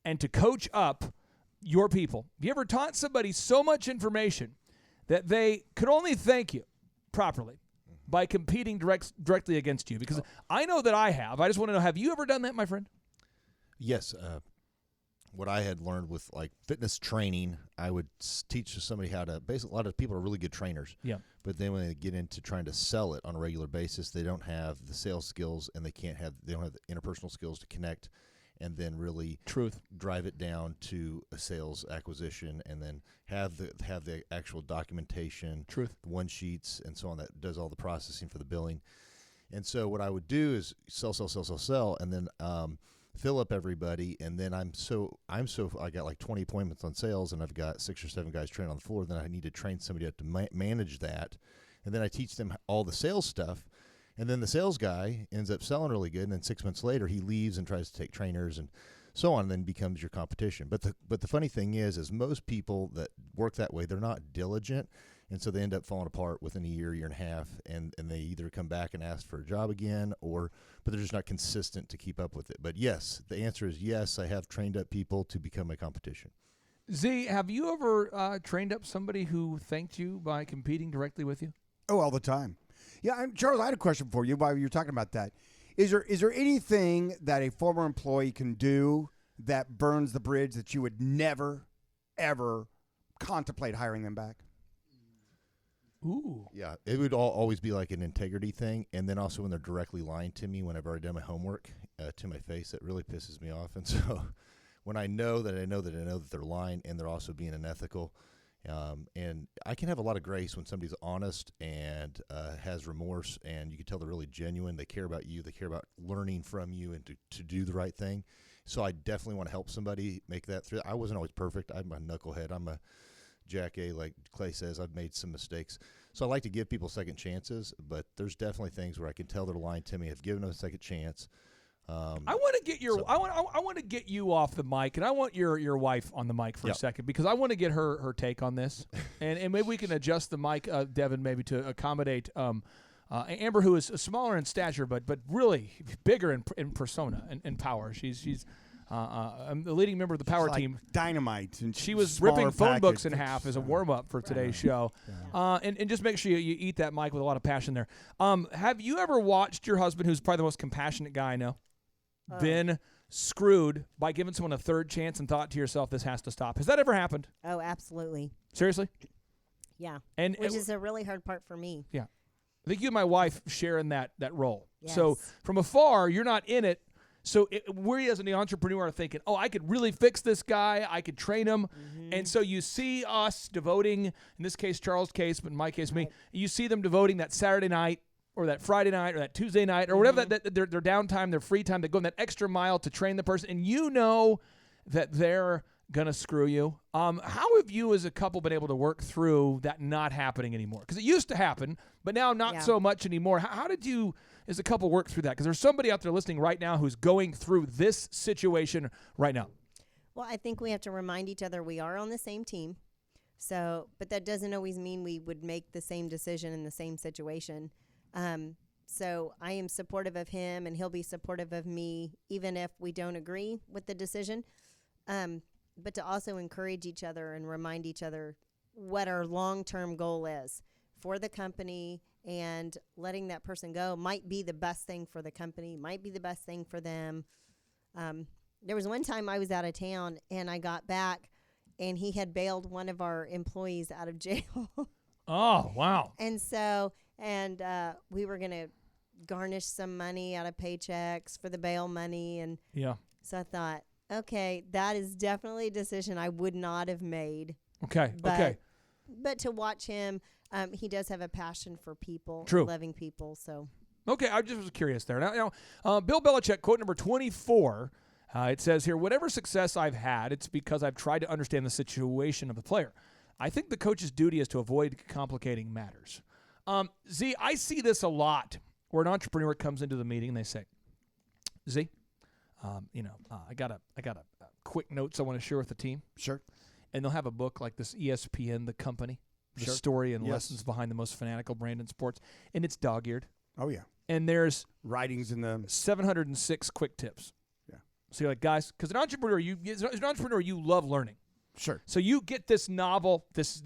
and to coach up your people. Have you ever taught somebody so much information that they could only thank you properly by competing directly against you? Because I know that I have. I just want to know, have you ever done that, my friend? Yes. What I had learned with like fitness training, I would teach somebody how to. Basically, a lot of people are really good trainers. Yeah. But then when they get into trying to sell it on a regular basis, they don't have the sales skills, and they don't have the interpersonal skills to connect, and then really drive it down to a sales acquisition, and then have the actual documentation, the one sheets, and so on that does all the processing for the billing. And so what I would do is sell, and then fill up everybody, and then I got like 20 appointments on sales, and I've got 6 or 7 guys trained on the floor. Then I need to train somebody up to manage that, and then I teach them all the sales stuff, and then the sales guy ends up selling really good, and then 6 months later he leaves and tries to take trainers and so on, and then becomes your competition. But the funny thing is most people that work that way, they're not diligent. And so they end up falling apart within a year and a half, and they either come back and ask for a job again, but they're just not consistent to keep up with it. But yes, the answer is yes, I have trained up people to become a competition. Z, have you ever trained up somebody who thanked you by competing directly with you? Oh, all the time. Yeah, Charles, I had a question for you while you were talking about that. Is there anything that a former employee can do that burns the bridge that you would never, ever contemplate hiring them back? Ooh. Yeah, it would always be like an integrity thing, and then also when they're directly lying to me whenever I done my homework to my face, it really pisses me off. And so when I know that they're lying, and they're also being unethical, and I can have a lot of grace when somebody's honest and has remorse, and you can tell they're really genuine. They care about you. They care about learning from you and to do the right thing. So I definitely want to help somebody make that through. I wasn't always perfect. I'm a knucklehead. I'm a Jack A, like Clay says. I've made some mistakes. So I like to give people second chances, but there's definitely things where I can tell they're lying to me. I've given them a second chance. I want to get I want to get you off the mic, and I want your wife on the mic for a second, because I want to get her take on this, and maybe we can adjust the mic, Devin, maybe to accommodate Amber, who is smaller in stature, but really bigger in persona and power. She's the leading member of the power team. Dynamite. And she was ripping phone books in half as a warm-up for today's show. Yeah. And just make sure you eat that mic with a lot of passion there. Have you ever watched your husband, who's probably the most compassionate guy I know, been screwed by giving someone a third chance and thought to yourself, this has to stop? Has that ever happened? Oh, absolutely. Seriously? yeah. Which is a really hard part for me. Yeah. I think you and my wife share in that role. Yes. So from afar, you're not in it. So we as an entrepreneur are thinking, oh, I could really fix this guy. I could train him. Mm-hmm. And so you see us devoting, in this case, Charles' case, but in my case, me, you see them devoting that Saturday night or that Friday night or that Tuesday night or whatever, that their downtime, their free time, they go in that extra mile to train the person. And you know that they're going to screw you. How have you as a couple been able to work through that not happening anymore? Because it used to happen, but now not so much anymore. How did you as a couple work through that? Because there's somebody out there listening right now who's going through this situation right now. Well, I think we have to remind each other we are on the same team. So, but that doesn't always mean we would make the same decision in the same situation. So I am supportive of him and he'll be supportive of me, even if we don't agree with the decision. But to also encourage each other and remind each other what our long-term goal is for the company, and letting that person go might be the best thing for the company, might be the best thing for them. There was one time I was out of town and I got back and he had bailed one of our employees out of jail. Oh, wow. And so, we were going to garnish some money out of paychecks for the bail money. And so I thought, okay, that is definitely a decision I would not have made. Okay. But to watch him, he does have a passion for people, loving people. So okay, I just was curious there. Now, Bill Belichick, quote number 24, it says here, whatever success I've had, it's because I've tried to understand the situation of the player. I think the coach's duty is to avoid complicating matters. Z, I see this a lot where an entrepreneur comes into the meeting and they say, Z, I got a quick notes I want to share with the team. Sure. And they'll have a book like this ESPN, the company, the story and lessons behind the most fanatical brand in sports. And it's dog-eared. Oh, yeah. And there's writings in the 706 quick tips. Yeah. So you're like, guys, because as an entrepreneur, you love learning. Sure. So you get this novel, this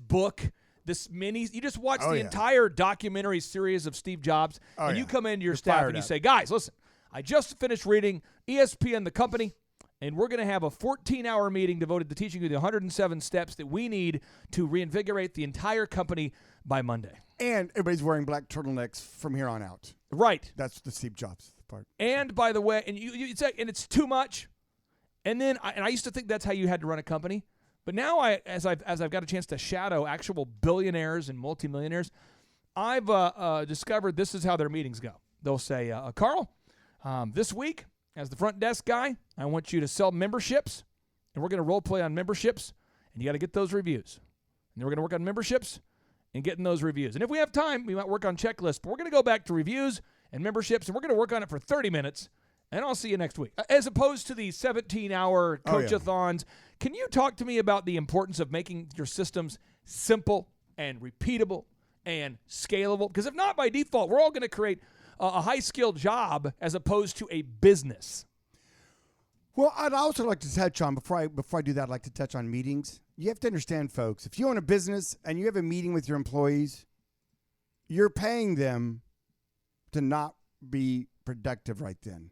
book, this mini. You just watch the entire documentary series of Steve Jobs, and you come into your staff and you say, guys, listen, I just finished reading ESPN, the company, and we're going to have a 14-hour meeting devoted to teaching you the 107 steps that we need to reinvigorate the entire company by Monday. And everybody's wearing black turtlenecks from here on out. Right. That's the Steve Jobs part. And by the way, and it's too much. And then I used to think that's how you had to run a company. But now as I've got a chance to shadow actual billionaires and multimillionaires, I've discovered this is how their meetings go. They'll say, Carl, this week, as the front desk guy, I want you to sell memberships, and we're going to role play on memberships, and you got to get those reviews. And then we're going to work on memberships and getting those reviews. And if we have time, we might work on checklists, but we're going to go back to reviews and memberships, and we're going to work on it for 30 minutes, and I'll see you next week. As opposed to the 17-hour coach-a-thons. Can you talk to me about the importance of making your systems simple and repeatable and scalable? Because if not, by default, we're all going to create a high-skilled job as opposed to a business. Well, I'd also like to touch on, before I do that, I'd like to touch on meetings. You have to understand, folks, if you own a business and you have a meeting with your employees, you're paying them to not be productive right then.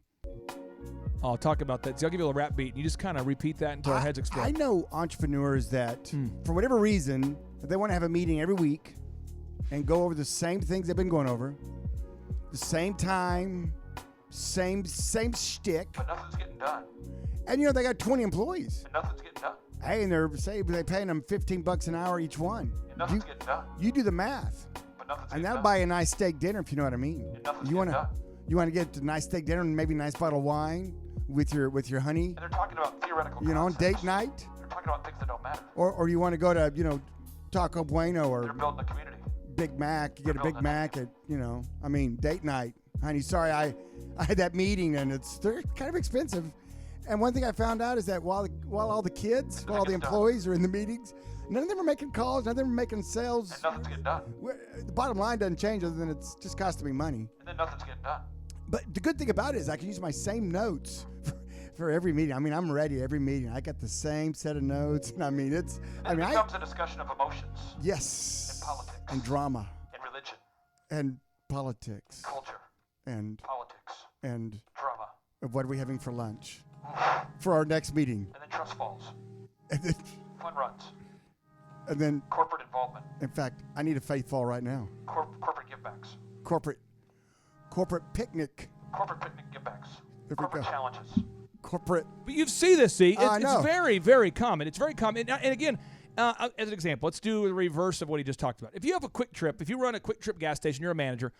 I'll talk about that. So I'll give you a rap beat, and you just kind of repeat that until our heads explode. I know entrepreneurs that, for whatever reason, they want to have a meeting every week and go over the same things they've been going over, the same time, same shtick. But nothing's getting done. And, they got 20 employees. And nothing's getting done. Hey, and they're paying them $15 an hour each one. And nothing's getting done. You do the math. But nothing's and getting that'll done. buy you a nice steak dinner, if you know what I mean. And nothing's You getting done. You want to get a nice steak dinner and maybe a nice bottle of wine with your honey. And they're talking about theoretical concepts. Date night. They're talking about things that don't matter. Or you want to go to, Taco Bueno or They're building a community. Big Mac. You get a Big Mac at, date night. Honey, sorry, I had that meeting and they're kind of expensive. And one thing I found out is that while all the kids, while all the employees are in the meetings, none of them are making calls, none of them are making sales. And nothing's getting done. The bottom line doesn't change other than it's just costing me money. And then nothing's getting done. But the good thing about it is I can use my same notes for every meeting. I mean, I'm ready every meeting. I got the same set of notes. And it becomes a discussion of emotions. Yes. And politics. And drama. And religion. And politics. Culture. And politics. And drama. Of what are we having for lunch? For our next meeting. And then trust falls. And then fun runs. And then, corporate involvement, in fact, I need a faith fall right now. corporate givebacks, Corporate picnic. corporate picnic givebacks, There we corporate go. challenges. Corporate. But you see this, see? I It's know. very, very common. It's very common. And again, as an example, let's do the reverse of what he just talked about. If you have a quick trip, if you run a quick trip gas station, you're a manager,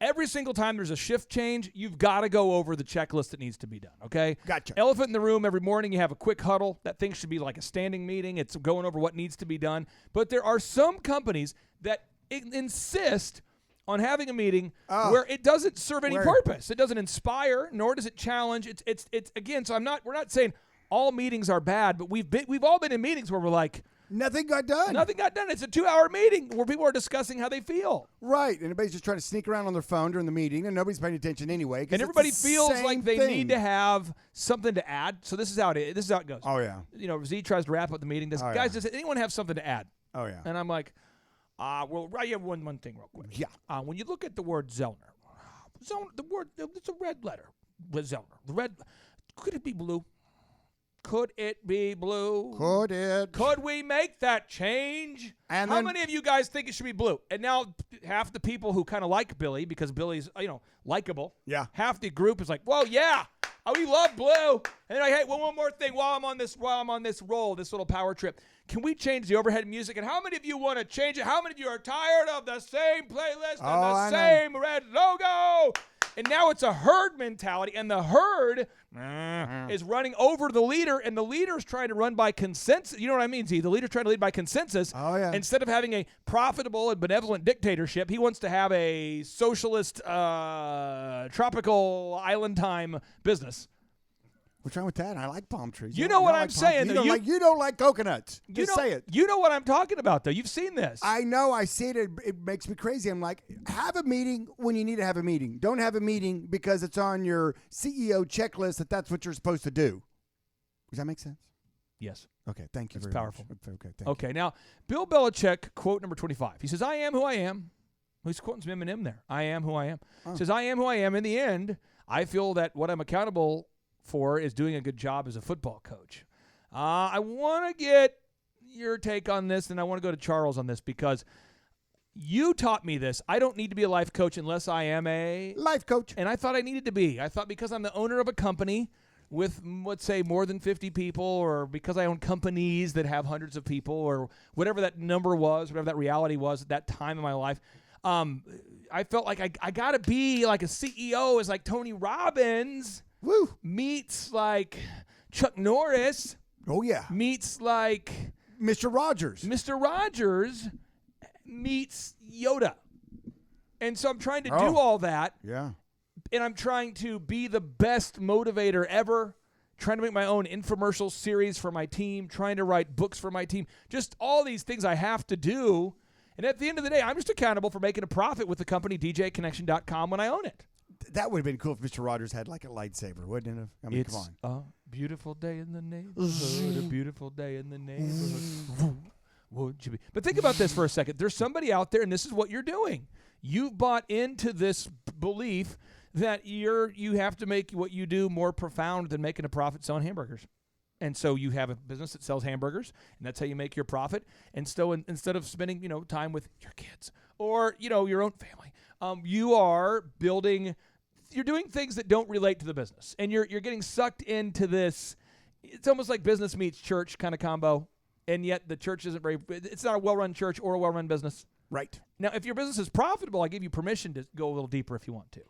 every single time there's a shift change, you've got to go over the checklist that needs to be done, okay? Gotcha. Elephant in the room, every morning you have a quick huddle. That thing should be like a standing meeting. It's going over what needs to be done. But there are some companies that insist on having a meeting where it doesn't serve any purpose. It doesn't inspire, nor does it challenge. It's again, so we're not saying all meetings are bad, but we've all been in meetings where we're like, nothing got done. Nothing got done. It's a 2-hour meeting where people are discussing how they feel. Right. And everybody's just trying to sneak around on their phone during the meeting, and nobody's paying attention anyway. And everybody feels like they need to have something to add. So this is how it goes. Oh, yeah. You know, Z tries to wrap up the meeting. Guys, does anyone have something to add? Oh, yeah. And I'm like, well, I have one thing real quick. Yeah. When you look at the word Zellner, the word, it's a red letter with Zellner. The red, could it be blue? Could it be blue? Could it? Could we make that change? And how then, many of you guys think it should be blue? And now half the people who kind of like Billy, because Billy's, likable. Yeah. Half the group is like, well, yeah, we love blue. And then hey, one more thing while I'm on this roll, this little power trip. Can we change the overhead music? And how many of you want to change it? How many of you are tired of the same playlist and the same red logo? And now it's a herd mentality, and the herd is running over the leader, and the leader's trying to run by consensus. You know what I mean, Z? The leader's trying to lead by consensus. Oh, yeah. Instead of having a profitable and benevolent dictatorship, he wants to have a socialist, tropical island time business. What's wrong with that? I like palm trees. You know what I'm saying, though. You don't like coconuts. Just say it. You know what I'm talking about, though. You've seen this. I know. I see it. It makes me crazy. I'm like, have a meeting when you need to have a meeting. Don't have a meeting because it's on your CEO checklist that's what you're supposed to do. Does that make sense? Yes. Okay. Thank you. It's very powerful. Much. Okay. Thank you. Now, Bill Belichick, quote number 25. He says, I am who I am. He's quoting some Eminem there. I am who I am. He says, I am who I am. In the end, I feel that what I'm accountable for is doing a good job as a football coach. I want to get your take on this, and I want to go to Charles on this because you taught me this. I don't need to be a life coach unless I am a life coach. And I thought I needed to be. I thought because I'm the owner of a company with, let's say, more than 50 people, or because I own companies that have hundreds of people, or whatever that number was, whatever that reality was at that time in my life, I felt like I got to be like a CEO as like Tony Robbins. Woo. Meets like Chuck Norris. Oh, yeah. Meets like Mr. Rogers. Mr. Rogers meets Yoda. And so I'm trying to do all that. Yeah. And I'm trying to be the best motivator ever. Trying to make my own infomercial series for my team. Trying to write books for my team. Just all these things I have to do. And at the end of the day, I'm just accountable for making a profit with the company DJConnection.com when I own it. That would have been cool if Mr. Rogers had like a lightsaber, wouldn't it? I mean, it's come on. A beautiful day in the neighborhood. A beautiful day in the neighborhood. Would you be? But think about this for a second. There's somebody out there, and this is what you're doing. You've bought into this belief that you have to make what you do more profound than making a profit selling hamburgers. And so you have a business that sells hamburgers, and that's how you make your profit. And so instead of spending, time with your kids or, your own family, you are building. You're doing things that don't relate to the business, and you're getting sucked into this. It's almost like business meets church kind of combo, and yet the church isn't very. It's not a well-run church or a well-run business. Right. Now, if your business is profitable, I give you permission to go a little deeper if you want to,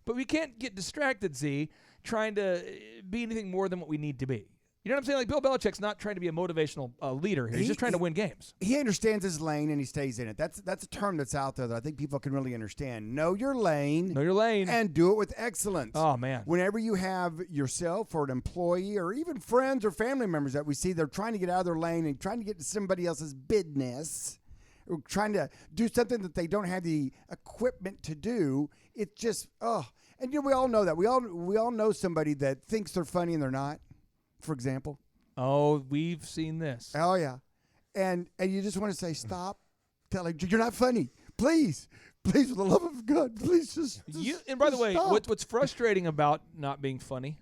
but we can't get distracted, Z, trying to be anything more than what we need to be. You know what I'm saying? Like Bill Belichick's not trying to be a motivational leader here. He's just trying to win games. He understands his lane and he stays in it. That's a term that's out there that I think people can really understand. Know your lane. Know your lane. And do it with excellence. Oh, man. Whenever you have yourself or an employee or even friends or family members that we see, they're trying to get out of their lane and trying to get to somebody else's business, or trying to do something that they don't have the equipment to do, it's just, And we all know that. We all know somebody that thinks they're funny and they're not. For example. Oh, we've seen this. Oh, yeah. And you just want to say, stop. Tell him, you're not funny. Please, for the love of God, please just and by the way, stop. what's frustrating about not being funny,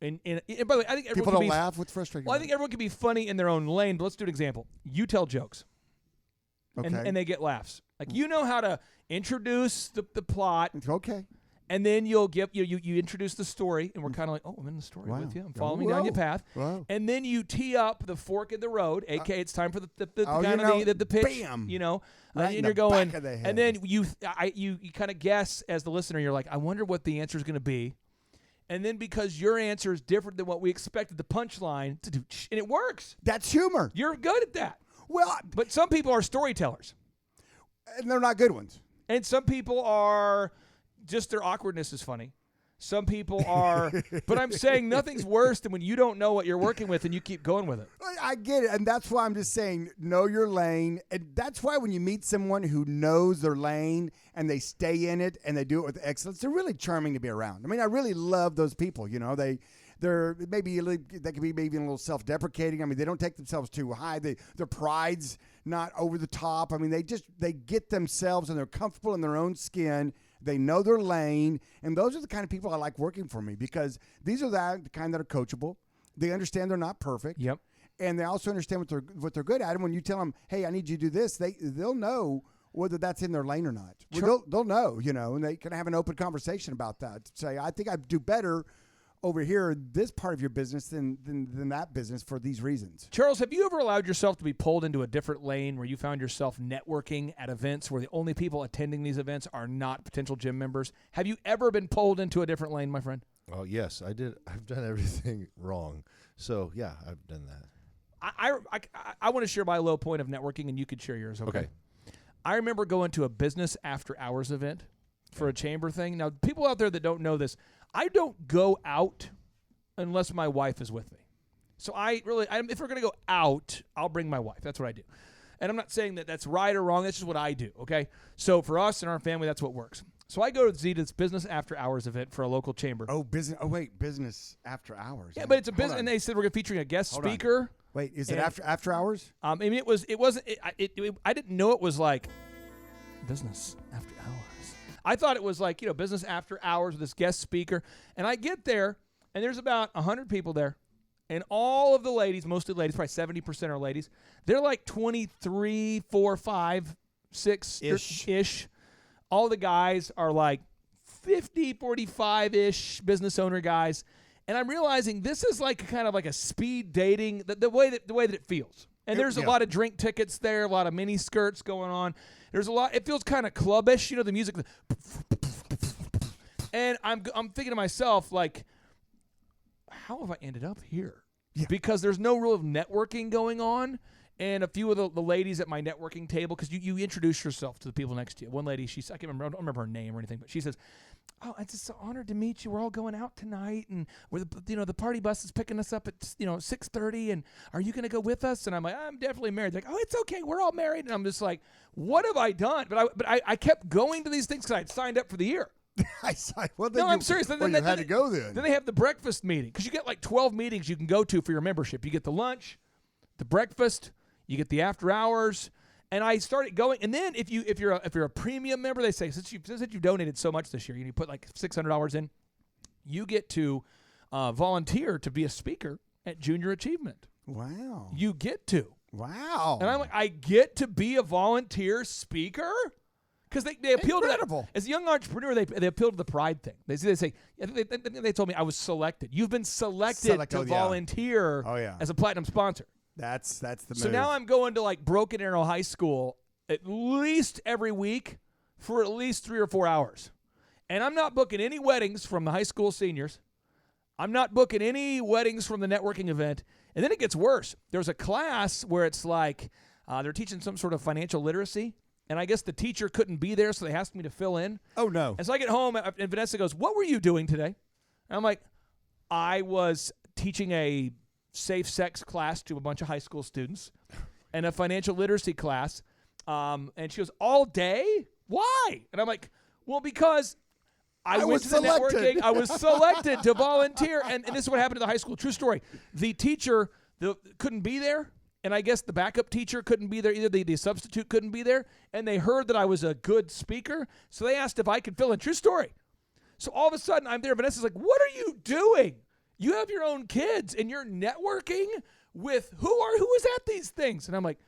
and by the way, I think everyone people can don't laugh. What's frustrating? Well, I think everyone can be funny in their own lane, but let's do an example. You tell jokes. and they get laughs. Like, you know how to introduce the plot. Okay. And then you'll get you introduce the story, and we're kind of like, oh, I'm in the story with you. I'm following down your path. Wow. And then you tee up the fork in the road, aka it's time for the pitch. Bam. You know, Right in and you're the going, back of the head. and then you kind of guess as the listener. You're like, I wonder what the answer is going to be. And then because your answer is different than what we expected, the punchline, and it works. That's humor. You're good at that. Well, but some people are storytellers, and they're not good ones. And some people are. Just their awkwardness is funny. Some people are, but I'm saying nothing's worse than when you don't know what you're working with and you keep going with it. I get it, and that's why I'm just saying know your lane. And that's why when you meet someone who knows their lane and they stay in it and they do it with excellence, they're really charming to be around. I mean, I really love those people. You know, they're maybe they can be maybe a little self-deprecating. I mean, they don't take themselves too high. Their pride's not over the top. I mean, they get themselves and they're comfortable in their own skin. They know their lane, and those are the kind of people I like working for me because these are the kind that are coachable. They understand they're not perfect. Yep. And they also understand what they're good at. And when you tell them, "Hey, I need you to do this," they'll know whether that's in their lane or not. Well, they'll know, you know, and they can have an open conversation about that. Say, I think I do better over here in this part of your business than that business for these reasons. Charles, have you ever allowed yourself to be pulled into a different lane where you found yourself networking at events where the only people attending these events are not potential gym members? Have you ever been pulled into a different lane, my friend? Oh, yes, I did. I've done everything wrong. So, yeah, I've done that. I want to share my low point of networking, and you could share yours, okay? I remember going to a business after hours event for a chamber thing. Now, people out there that don't know this, I don't go out unless my wife is with me. So if we're going to go out, I'll bring my wife. That's what I do. And I'm not saying that that's right or wrong. That's just what I do, okay? So for us and our family, that's what works. So I go to Zeta's business after hours event for a local chamber. Oh, business. Oh, wait, business after hours. Yeah, but it's a business, and they said we're featuring a guest speaker. Wait, is it after hours? I mean, it wasn't. I didn't know it was like business after hours. I thought it was like, you know, business after hours with this guest speaker. And I get there, and there's about 100 people there. And all of the ladies, mostly ladies, probably 70% are ladies, they're like 23, 4, 5, 6-ish. All the guys are like 50, 45-ish business owner guys. And I'm realizing this is like kind of like a speed dating, the way that it feels. And there's a lot of drink tickets there, a lot of mini skirts going on. There's a lot. It feels kind of clubbish, you know, the music. And I'm thinking to myself, like, how have I ended up here? Yeah. Because there's no real networking going on. And a few of the ladies at my networking table, because you introduce yourself to the people next to you. One lady, I don't remember her name or anything, but she says, "Oh, it's just so honored to meet you. We're all going out tonight, and the party bus is picking us up at 6:30. And are you going to go with us?" And I'm like, "I'm definitely married." They're like, "Oh, it's okay. We're all married." And I'm just like, "What have I done?" But I kept going to these things because I had signed up for the year. I'm serious. You had to go then. Then they have the breakfast meeting because you get like 12 meetings you can go to for your membership. You get the lunch, the breakfast. You get the after hours, and I started going. And then if you're a premium member, they say since you've donated so much this year, you put like $600 in, you get to volunteer to be a speaker at Junior Achievement. Wow! You get to. Wow! And I'm like, I get to be a volunteer speaker because they appeal to that. As a young entrepreneur, they appeal to the pride thing. They say they told me I was selected. You've been selected to volunteer as a platinum sponsor. That's the move. So now I'm going to like Broken Arrow High School at least every week for at least 3 or 4 hours. And I'm not booking any weddings from the high school seniors. I'm not booking any weddings from the networking event. And then it gets worse. There's a class where it's like they're teaching some sort of financial literacy. And I guess the teacher couldn't be there, so they asked me to fill in. Oh, no. And so I get home, and Vanessa goes, "What were you doing today?" And I'm like, "I was teaching a safe sex class to a bunch of high school students and a financial literacy class." And she goes, "All day? Why?" And I'm like, "Well, because I went to the networking. I was selected to volunteer." And this is what happened to the high school. True story. The teacher couldn't be there. And I guess the backup teacher couldn't be there either. The substitute couldn't be there. And they heard that I was a good speaker. So they asked if I could fill in. True story. So all of a sudden I'm there. Vanessa's like, "What are you doing? You have your own kids and you're networking with who is at these things?" And I'm like,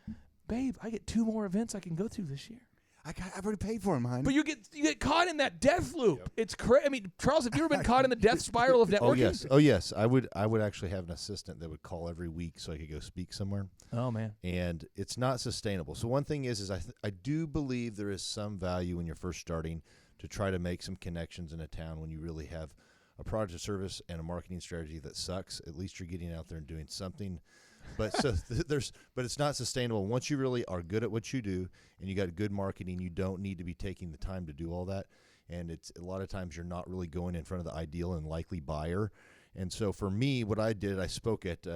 babe, I get 2 more events I can go to this year. I've already paid for them, honey. But you get caught in that death loop. Yep. It's crazy. I mean, Charles, have you ever been caught in the death spiral of networking? Oh yes. I would actually have an assistant that would call every week so I could go speak somewhere. Oh man. And it's not sustainable. So one thing is I do believe there is some value when you're first starting to try to make some connections in a town when you really have a product or service and a marketing strategy that sucks. At least you're getting out there and doing something. But but it's not sustainable. Once you really are good at what you do and you got good marketing, you don't need to be taking the time to do all that. And it's a lot of times you're not really going in front of the ideal and likely buyer. And so for me, what I did, I spoke at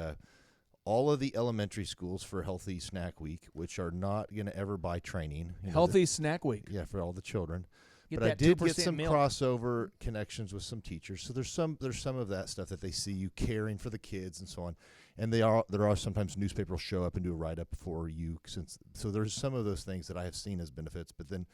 all of the elementary schools for Healthy Snack Week, which are not going to ever buy training. Healthy Snack Week. Yeah, for all the children. But I did get some milk. crossover connections with some teachers. So there's some of that stuff that they see you caring for the kids and so on. And there are sometimes newspaper will show up and do a write-up for you. So there's some of those things that I have seen as benefits. But then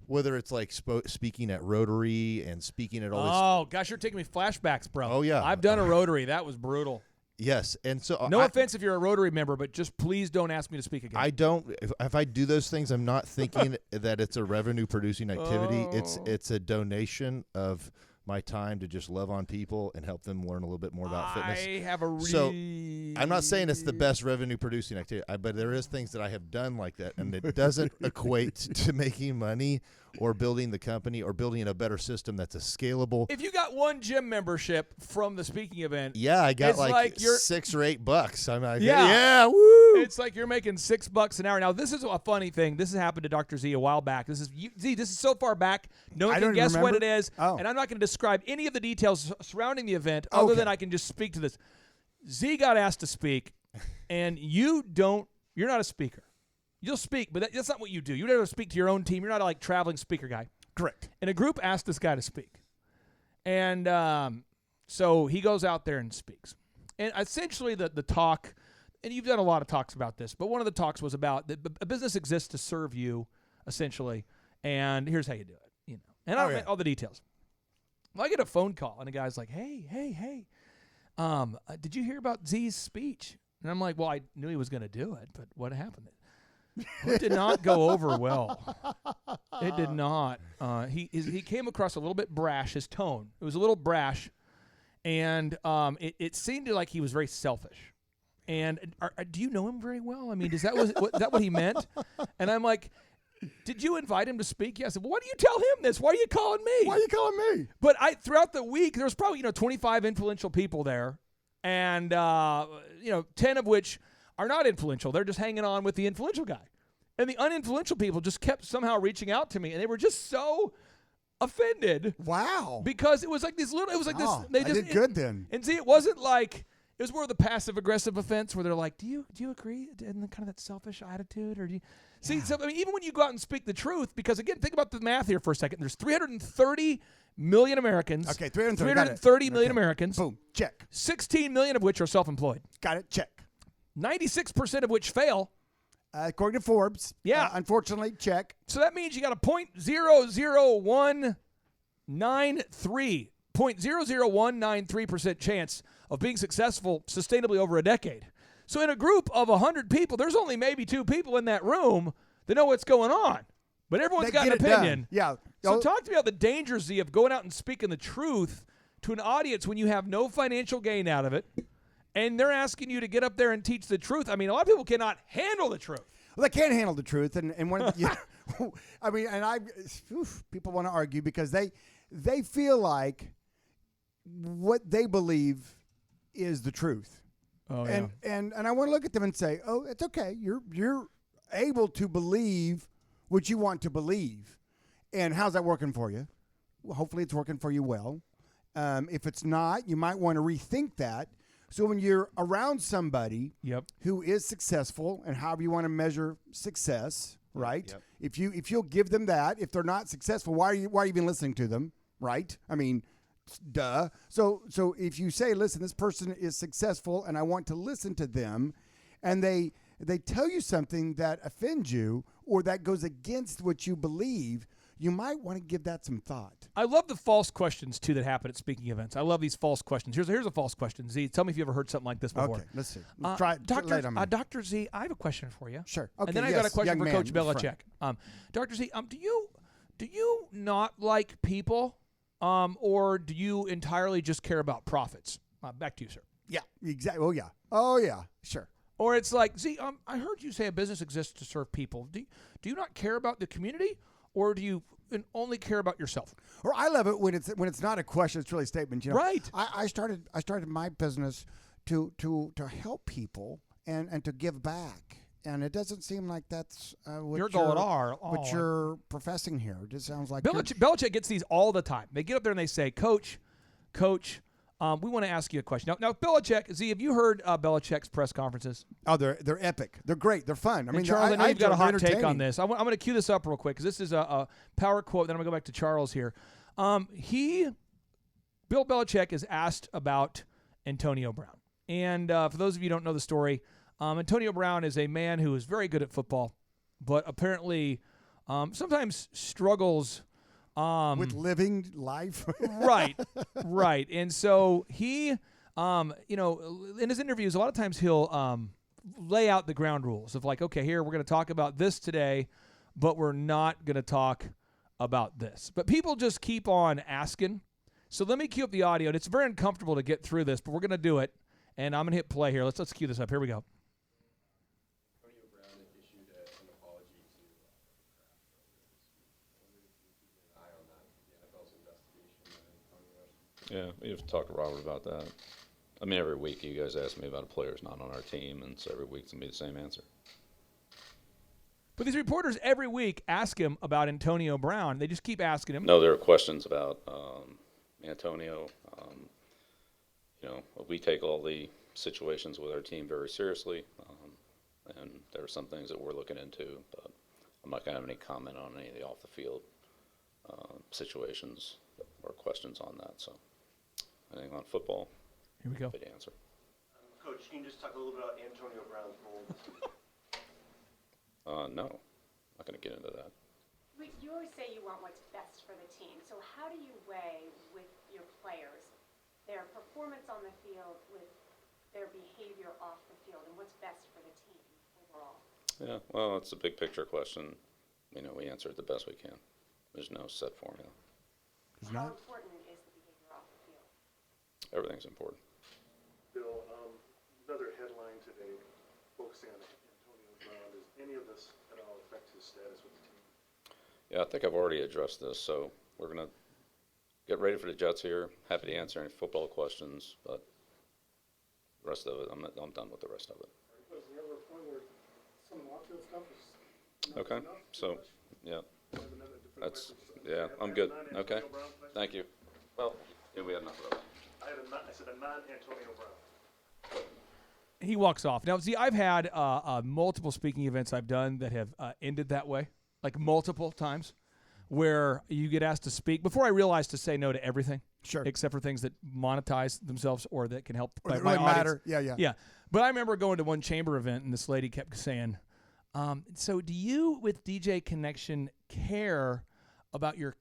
whether it's like speaking at Rotary and speaking at all these. Oh, gosh, you're taking me flashbacks, bro. Oh, yeah. I've done a Rotary. That was brutal. Yes, and so no offense if you're a Rotary member, but just please don't ask me to speak again. I don't. If I do those things, I'm not thinking that it's a revenue-producing activity. It's a donation of my time to just love on people and help them learn a little bit more about fitness. I have a So I'm not saying it's the best revenue-producing activity, but there is things that I have done like that, and it doesn't equate to making money or building the company or building a better system that's a scalable. If you got one gym membership from the speaking event, yeah, I got like $6 or $8. I'm like, yeah, woo! It's like you're making $6 an hour. Now, this is a funny thing. This has happened to Dr. Z a while back. This is so far back, no one can guess what it is, and I'm not going to describe any of the details surrounding the event other than I can just speak to this. Z got asked to speak, and you're not a speaker. You'll speak, but that's not what you do. You never speak to your own team. You're not a traveling speaker guy. Correct. And a group asked this guy to speak. And so he goes out there and speaks. And essentially the talk, and you've done a lot of talks about this, but one of the talks was about a business exists to serve you, essentially, and here's how you do it. And I don't know all the details. Well, I get a phone call, and the guy's like, hey, did you hear about Z's speech? And I'm like, well, I knew he was going to do it, but what happened? It did not go over well. It did not. He came across a little bit brash. His tone, it was a little brash, and it seemed like he was very selfish. And do you know him very well? I mean, is that what he meant? And I'm like, did you invite him to speak? Yes. Well, why do you tell him this? Why are you calling me? Why are you calling me? But throughout the week, there was probably 25 influential people there, and 10 of which are not influential. They're just hanging on with the influential guy. And the uninfluential people just kept somehow reaching out to me, and they were just so offended. Wow. Because it was like this little, it was like this. They did good then. And see, it wasn't like, it was more of the passive-aggressive offense where they're like, do you agree? And kind of that selfish attitude? Or do you see, so, I mean, even when you go out and speak the truth, because again, think about the math here for a second. There's 330 million Americans. Okay, 330 million Americans. Boom, check. 16 million of which are self-employed. Got it, check. 96% of which fail. According to Forbes. Yeah. Unfortunately, check. So that means you got a 0.00193% chance of being successful sustainably over a decade. So in a group of 100 people, there's only maybe 2 people in that room that know what's going on. But everyone's got an opinion. Done. Yeah. So talk to me about the dangers, Z, of going out and speaking the truth to an audience when you have no financial gain out of it. And they're asking you to get up there and teach the truth. I mean, a lot of people cannot handle the truth. Well, they can't handle the truth, and one of the, I mean, and people want to argue because they feel like what they believe is the truth. Oh, and I want to look at them and say, oh, it's okay. You're able to believe what you want to believe, and how's that working for you? Well, hopefully, it's working for you well. If it's not, you might want to rethink that. So when you're around somebody who is successful, and however you want to measure success, right? Yep. If you'll give them that, if they're not successful, why are you even listening to them, right? I mean, duh. So if you say, listen, this person is successful, and I want to listen to them, and they tell you something that offends you or that goes against what you believe, you might want to give that some thought. I love the false questions, too, that happen at speaking events. I love these false questions. Here's a false question. Z, tell me if you ever heard something like this before. Okay, let's see. Try it. Lay it on me. Dr. Z, I have a question for you. Sure. Okay, and then I got a question for Coach Belichick. Dr. Z, do you not like people, or do you entirely just care about profits? Back to you, sir. Yeah, exactly. Oh, yeah. Sure. Or it's like, Z, I heard you say a business exists to serve people. Do you not care about the community, or do you only care about yourself? Or I love it when it's not a question; it's really a statement. You know, right? I started my business to help people and to give back, and it doesn't seem like that's what you're professing here. It just sounds like Belichick gets these all the time. They get up there and they say, Coach. We want to ask you a question. Now, Belichick, Z, have you heard Belichick's press conferences? Oh, they're epic. They're great. They're fun. I mean, Charles, I know you've got a hot take on this. I'm going to cue this up real quick because this is a power quote. Then I'm going to go back to Charles here. Bill Belichick is asked about Antonio Brown. And for those of you who don't know the story, Antonio Brown is a man who is very good at football, but apparently sometimes struggles with living life. right. And so he, in his interviews, a lot of times he'll lay out the ground rules of like, okay, here we're going to talk about this today, but we're not going to talk about this. But people just keep on asking. So let me cue up the audio. And it's very uncomfortable to get through this, but we're going to do it. And I'm going to hit play here. Let's cue this up. Here we go. Yeah, we have to talk to Robert about that. I mean, every week you guys ask me about a player who's not on our team, and so every week it's going to be the same answer. But these reporters every week ask him about Antonio Brown. They just keep asking him. No, there are questions about Antonio. We take all the situations with our team very seriously, and there are some things that we're looking into, but I'm not going to have any comment on any of the off-the-field situations or questions on that. So I think on football, here we go. Good answer. Coach, can you just talk a little bit about Antonio Brown's role this week? No, I'm not going to get into that. You always say you want what's best for the team. So how do you weigh with your players their performance on the field with their behavior off the field, and what's best for the team overall? Yeah, well, it's a big picture question. We answer it the best we can. There's no set formula. How important is the behavior off the field? Everything's important. Bill, another headline today focusing on Antonio Brown. Does any of this at all affect his status with the team? Yeah, I think I've already addressed this, so we're going to get ready for the Jets here. Happy to answer any football questions, but the rest of it, I'm done with the rest of it. Was there ever a point where some of the off-field stuff was okay, so, yeah. I'm good. Okay, thank you. Well, we had enough of that. I said a non-Antonio Brown. He walks off. Now, see, I've had multiple speaking events I've done that have ended that way, like multiple times, where you get asked to speak. Before I realized to say no to everything, except for things that monetize themselves or that can help my audience. Matter. Yeah. But I remember going to one chamber event, and this lady kept saying, so do you, with DJ Connection, care about your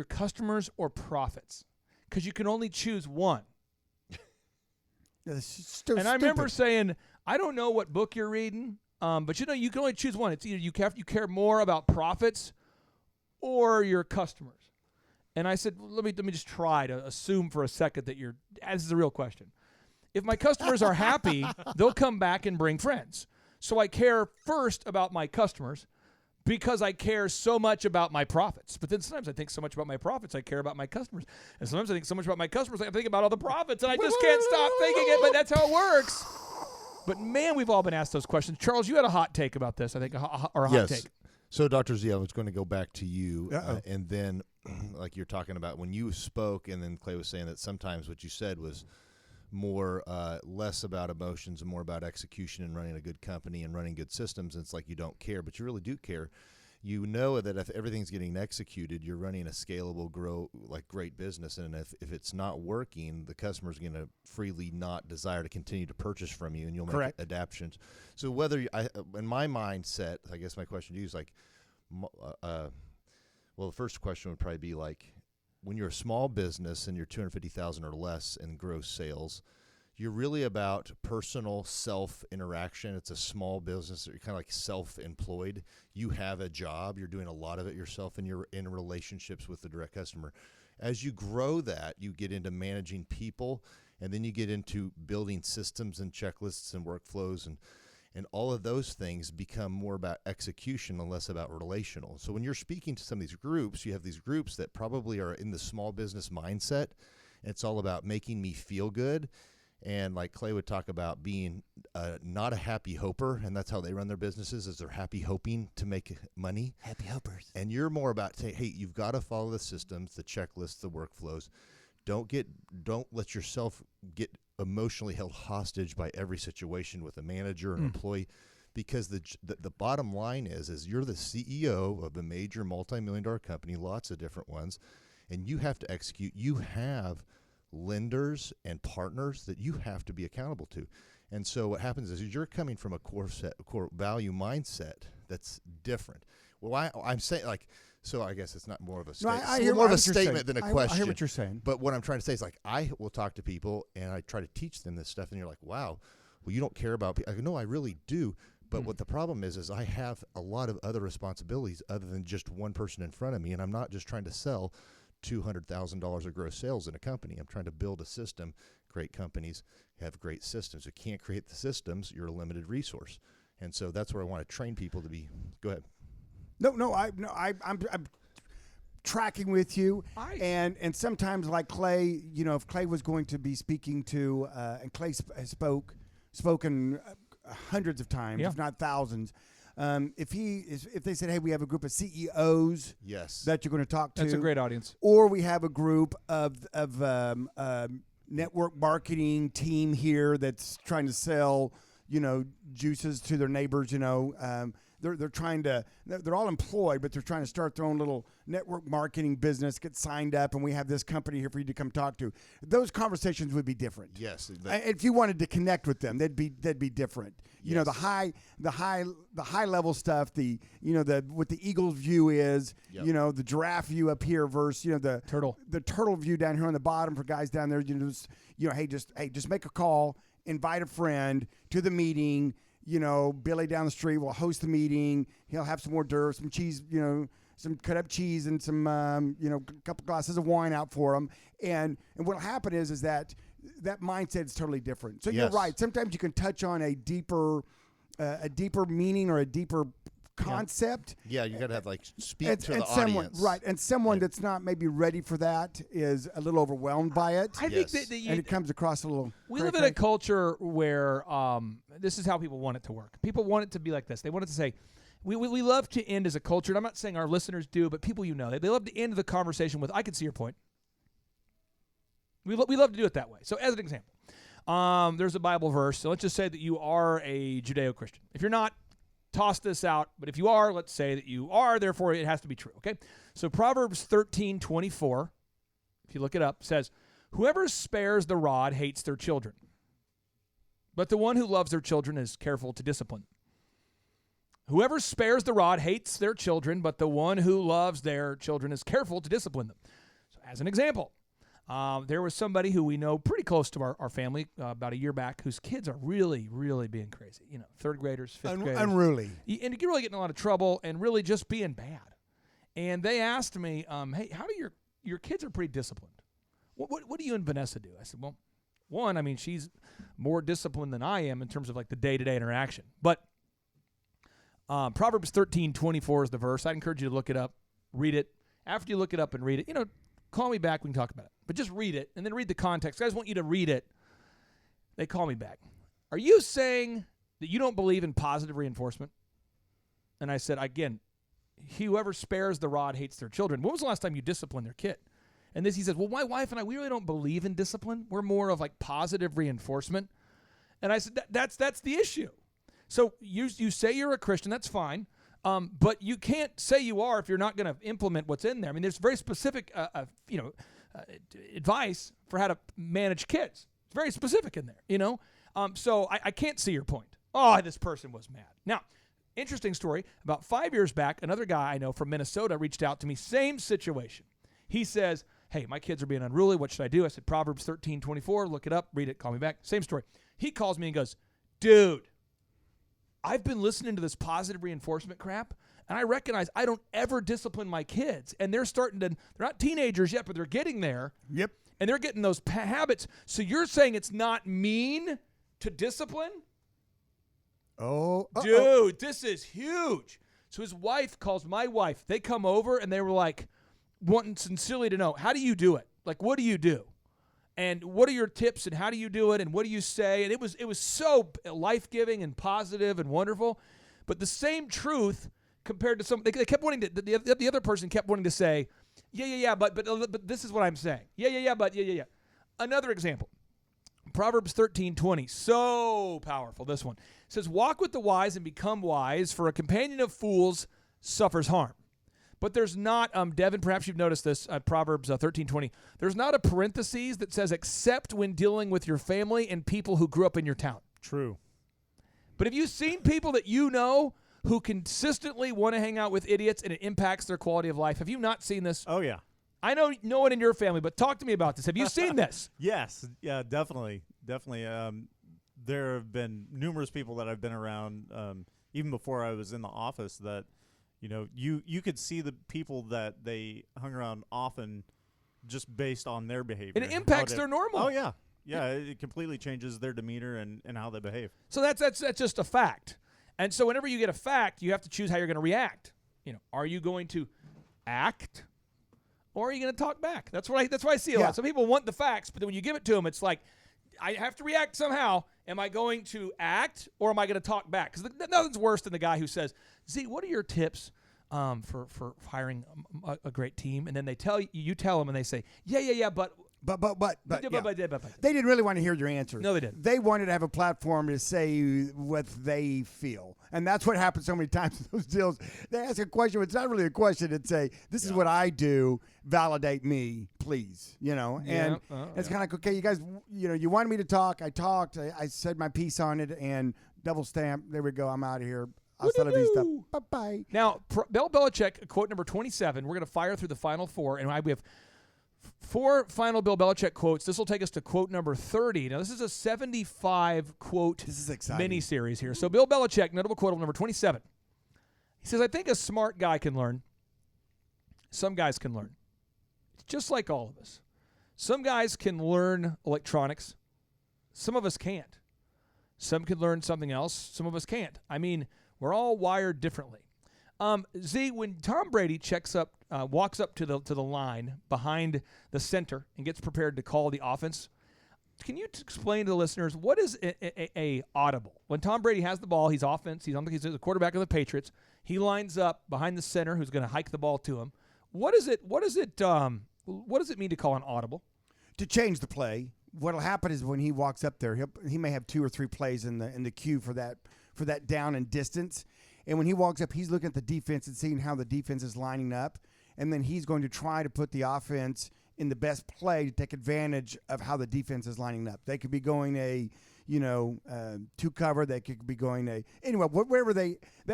customers or profits? Because you can only choose one. And I remember saying, I don't know what book you're reading, but you can only choose one. It's either you care more about profits or your customers. And I said, let me just try to assume for a second that this is a real question. If my customers are happy, they'll come back and bring friends. So I care first about my customers because I care so much about my profits. But then sometimes I think so much about my profits, I care about my customers. And sometimes I think so much about my customers, I think about all the profits, and I just can't stop thinking it, but that's how it works. But, man, we've all been asked those questions. Charles, you had a hot take about this, I think, or a hot take. So, Dr. Z, I was going to go back to you, and then, like you're talking about, when you spoke, and then Clay was saying that sometimes what you said was more less about emotions and more about execution and running a good company and running good systems. And it's like you don't care, but you really do care. You know that if everything's getting executed, you're running a scalable, great business. And if it's not working, the customer's going to freely not desire to continue to purchase from you, and you'll make adaptations. So whether in my mindset, I guess my question to you is like, Well, the first question would probably be like, when you're a small business and you're 250,000 or less in gross sales, you're really about personal self-interaction. It's a small business. You're kind of like self-employed. You have a job. You're doing a lot of it yourself, and you're in relationships with the direct customer. As you grow that, you get into managing people, and then you get into building systems and checklists and workflows, and all of those things become more about execution and less about relational. So when you're speaking to some of these groups, you have these groups that probably are in the small business mindset. It's all about making me feel good. And like Clay would talk about being not a happy hoper, and that's how they run their businesses, is they're happy hoping to make money. Happy hopers. And you're more about saying, hey, you've got to follow the systems, the checklists, the workflows. Don't let yourself get emotionally held hostage by every situation with a manager or an employee, because the bottom line is you're the CEO of a major multi-million-dollar company, lots of different ones, and you have to execute. You have lenders and partners that you have to be accountable to. And so what happens is you're coming from a core value mindset that's different. Well, I'm saying, like, so I guess it's not more of a statement. More of a statement than a question. I hear what you're saying. But what I'm trying to say is, like, I will talk to people and I try to teach them this stuff, and you're like, wow, well, you don't care about people. I go, no, I really do. But what the problem is I have a lot of other responsibilities other than just one person in front of me, and I'm not just trying to sell $200,000 of gross sales in a company. I'm trying to build a system. Great companies have great systems. You can't create the systems. You're a limited resource. And so that's where I want to train people to be. Go ahead. I'm tracking with you, and sometimes, like Clay, if Clay was going to be speaking to, and Clay has spoken hundreds of times, if not thousands. If they said, hey, we have a group of CEOs, that you're going to talk to, that's a great audience, or we have a group of network marketing team here that's trying to sell, juices to their neighbors, They're trying to, they're all employed, but they're trying to start their own little network marketing business, get signed up, and we have this company here for you to come talk to. Those conversations would be different. Yes. If you wanted to connect with them, they'd be different. Yes. The high level stuff, what the Eagles view is, the giraffe view up here versus, the turtle view down here on the bottom for guys down there, just make a call, invite a friend to the meeting. Billy down the street will host the meeting. He'll have some hors d'oeuvres, some cheese, some cut up cheese and some, a couple glasses of wine out for them. And what'll happen is that mindset is totally different. So you're right. Sometimes you can touch on a deeper meaning or a deeper concept. Yeah, you got to have speak to the audience. Right. And someone that's not maybe ready for that is a little overwhelmed by it. I think that and it comes across a little. We live in a culture where this is how people want it to work. People want it to be like this. They want it to say, we love to end as a culture, and I'm not saying our listeners do, but people they love to end the conversation with, I can see your point. We love to do it that way. So as an example, there's a Bible verse. So let's just say that you are a Judeo-Christian. If you're not, toss this out, but if you are, let's say that you are, therefore it has to be true, okay? So Proverbs 13:24, if you look it up, says, whoever spares the rod hates their children, but the one who loves their children is careful to discipline. Whoever spares the rod hates their children, but the one who loves their children is careful to discipline them. So as an example, there was somebody who we know pretty close to our family about a year back whose kids are really, really being crazy. Third graders, fifth graders. Unruly. And you're really getting in a lot of trouble and really just being bad. And they asked me, hey, how do your kids are pretty disciplined? What do you and Vanessa do? I said, well, one, she's more disciplined than I am in terms of the day-to-day interaction. But Proverbs 13:24 is the verse. I'd encourage you to look it up, read it. After you look it up and read it, call me back. We can talk about it. But just read it and then read the context. I just want you to read it. They call me back. Are you saying that you don't believe in positive reinforcement? And I said, again, whoever spares the rod hates their children. When was the last time you disciplined their kid? And he says, well, my wife and I, we really don't believe in discipline. We're more of positive reinforcement. And I said, that's the issue. So you say you're a Christian, that's fine. But you can't say you are if you're not going to implement what's in there. There's very specific, advice for how to manage kids. It's very specific in there, So I can't see your point. Oh, this person was mad. Now, Interesting story. About 5 years back, another guy I know from Minnesota reached out to me. Same situation. He says, hey, my kids are being unruly. What should I do? I said, Proverbs 13:24. Look it up. Read it. Call me back. Same story. He calls me and goes, dude, I've been listening to this positive reinforcement crap, and I recognize I don't ever discipline my kids. And they're they're not teenagers yet, but they're getting there. Yep. And they're getting those habits. So you're saying it's not mean to discipline? Dude, this is huge. So his wife calls my wife. They come over, and they were like, wanting sincerely to know, how do you do it? Like, what do you do? And what are your tips, and how do you do it, and what do you say? And it was so life-giving and positive and wonderful. But the same truth compared to some, they kept wanting to, the other person kept wanting to say, yeah, but this is what I'm saying. Yeah. Another example. Proverbs 13:20, so powerful, this one. It says, walk with the wise and become wise, for a companion of fools suffers harm. But there's not, Devin, perhaps you've noticed this, Proverbs 13:20. There's not a parenthesis that says, except when dealing with your family and people who grew up in your town. True. But have you seen people that you know who consistently want to hang out with idiots and it impacts their quality of life? Have you not seen this? Oh, yeah. I know no one in your family, but talk to me about this. Have you seen this? Yes. Yeah, definitely. There have been numerous people that I've been around, even before I was in the office, that, you could see the people that they hung around often just based on their behavior. And it impacts their normal. Oh, yeah. Yeah, it completely changes their demeanor and how they behave. So that's just a fact. And so whenever you get a fact, you have to choose how you're going to react. Are you going to act, or are you going to talk back? That's why I see a lot. Some people want the facts, but then when you give it to them, it's like, I have to react somehow. Am I going to act, or am I going to talk back? Because nothing's worse than the guy who says, Z, what are your tips for hiring a great team? And then you tell them, and they say, yeah, but. But they didn't really want to hear your answer. No, they didn't. They wanted to have a platform to say what they feel. And that's what happens so many times in those deals. They ask a question. It's not really a question. It's this is what I do. Validate me, please. And it's kind of like, okay, you guys, you wanted me to talk. I talked. I said my piece on it, and double stamp. There we go. I'm out of here. Hasta la vista. Bye-bye. Now, Bill Belichick, quote number 27. We're going to fire through the final four, and we have 4 final Bill Belichick quotes. This will take us to quote number 30. Now, this is a 75-quote mini-series here. So, Bill Belichick, notable quote number 27. He says, I think a smart guy can learn. Some guys can learn. It's just like all of us. Some guys can learn electronics. Some of us can't. Some can learn something else. Some of us can't. I mean, we're all wired differently. Z, when Tom Brady walks up to the line behind the center and gets prepared to call the offense, can you explain to the listeners what is a audible? When Tom Brady has the ball, he's offense. He's the quarterback of the Patriots. He lines up behind the center, who's going to hike the ball to him. What does it mean to call an audible? To change the play. What'll happen is when he walks up there, he may have 2 or 3 plays in the queue for that down and distance. And when he walks up, he's looking at the defense and seeing how the defense is lining up. And then he's going to try to put the offense in the best play to take advantage of how the defense is lining up. They could be going 2 cover. They could be going wherever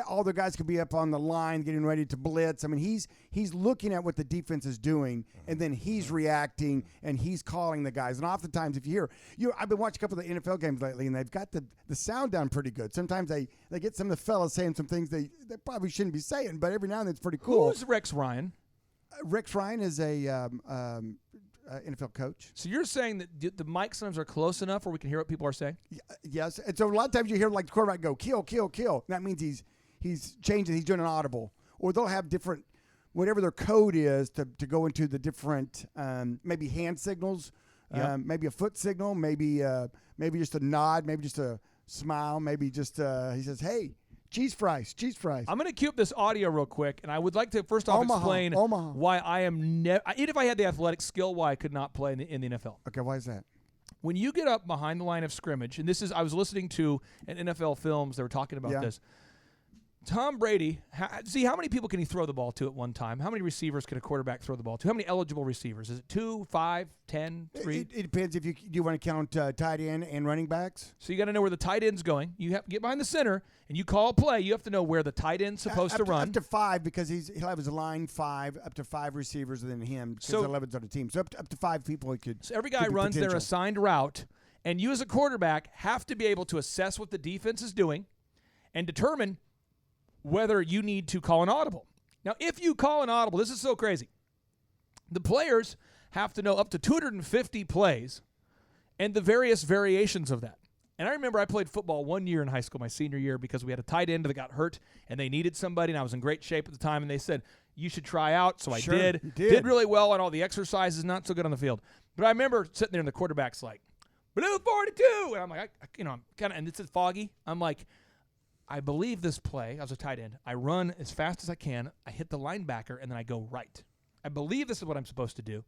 all the guys could be up on the line getting ready to blitz. I mean, he's looking at what the defense is doing, and then he's reacting and he's calling the guys. And oftentimes, if you hear, I've been watching a couple of the NFL games lately, and they've got the sound down pretty good. Sometimes they get some of the fellas saying some things they probably shouldn't be saying, but every now and then it's pretty cool. Who's Rex Ryan? Rex Ryan is a NFL coach. So you're saying that the mic sometimes are close enough where we can hear what people are saying? Yes. And so a lot of times you hear like the quarterback go, kill, kill, kill. That means he's changing. He's doing an audible. Or they'll have different, whatever their code is to go into the different, maybe hand signals, maybe a foot signal, maybe just a nod, maybe just a smile, maybe just he says, hey, cheese fries. I'm going to cue up this audio real quick, and I would like to first off explain why I am even if I had the athletic skill, why I could not play in the NFL. Okay, why is that? When you get up behind the line of scrimmage, and I was listening to an NFL Films, they were talking about this. Tom Brady, see, how many people can he throw the ball to at one time? How many receivers can a quarterback throw the ball to? How many eligible receivers? Is it 2, 5, 10, 3? It depends if you want to count tight end and running backs. So you got to know where the tight end's going. You have to get behind the center, and you call a play. You have to know where the tight end's supposed to run. Up to 5 because he'll have his line 5, up to 5 receivers within him because 11's on the team. So up to 5 people he could. So every guy runs their assigned route, and you as a quarterback have to be able to assess what the defense is doing and determine whether you need to call an audible. Now, if you call an audible, this is so crazy. The players have to know up to 250 plays and the various variations of that. And I remember I played football 1 year in high school, my senior year, because we had a tight end that got hurt, and they needed somebody, and I was in great shape at the time, and they said, you should try out. So I did. Did really well on all the exercises, not so good on the field. But I remember sitting there, and the quarterback's like, Blue 42! And I'm like, I'm kind of, and it's foggy. I'm like, I believe this play. I was a tight end. I run as fast as I can. I hit the linebacker, and then I go right. I believe this is what I'm supposed to do.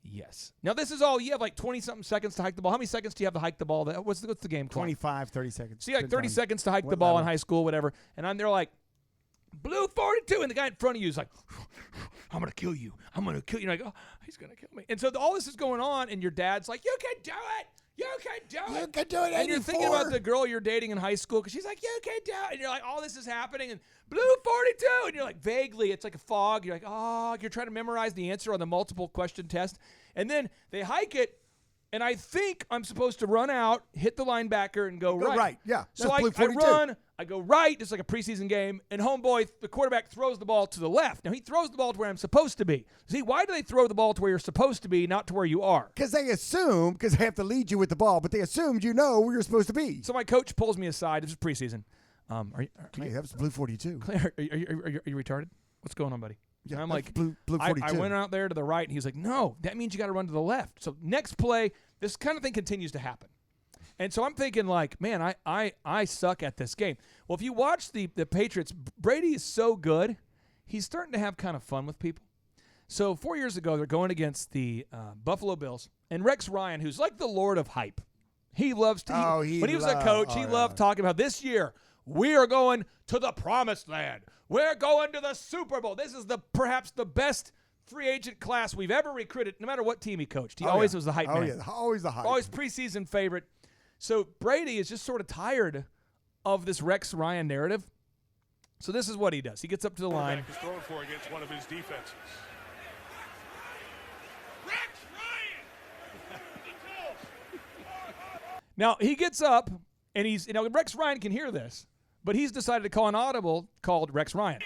Yes. Now, this is all. You have like 20-something seconds to hike the ball. How many seconds do you have to hike the ball? What's the game clock? 25, 30 seconds. So you have 30 seconds to hike the ball in high school, whatever. And they're like, Blue 42. And the guy in front of you is like, I'm going to kill you. I'm going to kill you. And you're like, oh, he's going to kill me. And so all this is going on, and your dad's like, you can do it. You can do it. You can do it. And you're thinking about the girl you're dating in high school because she's like, you can do it. And you're like, all this is happening. And Blue 42. And you're like, vaguely, it's like a fog. You're like, oh, you're trying to memorize the answer on the multiple question test. And then they hike it. And I think I'm supposed to run out, hit the linebacker, and go right. Yeah. So I run, I go right. It's like a preseason game. And homeboy, the quarterback, throws the ball to the left. Now, he throws the ball to where I'm supposed to be. See, why do they throw the ball to where you're supposed to be, not to where you are? Because they assume, because they have to lead you with the ball, but they assumed you know where you're supposed to be. So my coach pulls me aside. This is preseason. Hey, that was Blue 42. Claire, are you retarded? What's going on, buddy? Yeah, and I'm like, Blue 42. I went out there to the right, and he's like, no, that means you got to run to the left. So next play, this kind of thing continues to happen. And so I'm thinking like, man, I suck at this game. Well, if you watch the Patriots, Brady is so good, he's starting to have kind of fun with people. So 4 years ago, they're going against the Buffalo Bills, and Rex Ryan, who's like the Lord of hype. He loves to, when he was a coach, he loved talking about this year, we are going to the promised land. We're going to the Super Bowl. This is perhaps the best free agent class we've ever recruited, no matter what team he coached. He always was the hype man. Oh, yeah, always the hype. Always preseason favorite. So Brady is just sort of tired of this Rex Ryan narrative. So this is what he does. He gets up to the line. He's throwing for against one of his defenses. Rex Ryan! Now, he gets up, and Rex Ryan can hear this, but he's decided to call an audible called Rex Ryan.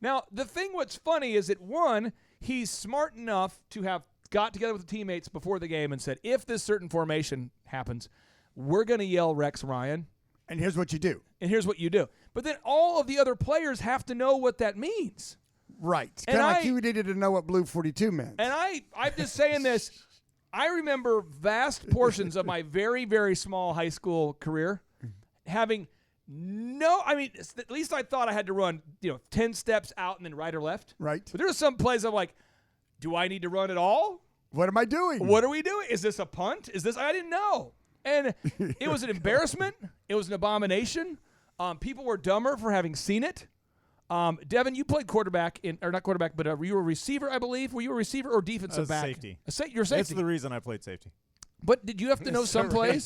Now, the thing what's funny is that, one, he's smart enough to have got together with the teammates before the game and said, if this certain formation happens, we're going to yell Rex Ryan. And here's what you do. And here's what you do. But then all of the other players have to know what that means. Right. Kind of like you needed to know what Blue 42 meant. And I'm just saying this. I remember vast portions of my very, very small high school career having at least I thought I had to run, 10 steps out and then right or left. Right. But there were some plays I'm like, do I need to run at all? What am I doing? What are we doing? Is this a punt? I didn't know. And it was an embarrassment. It was an abomination. People were dumber for having seen it. Devin, you played quarterback not quarterback, but you were a receiver, I believe. Were you a receiver or defensive back? Safety. You're safety. That's the reason I played safety. But did you have to know some plays?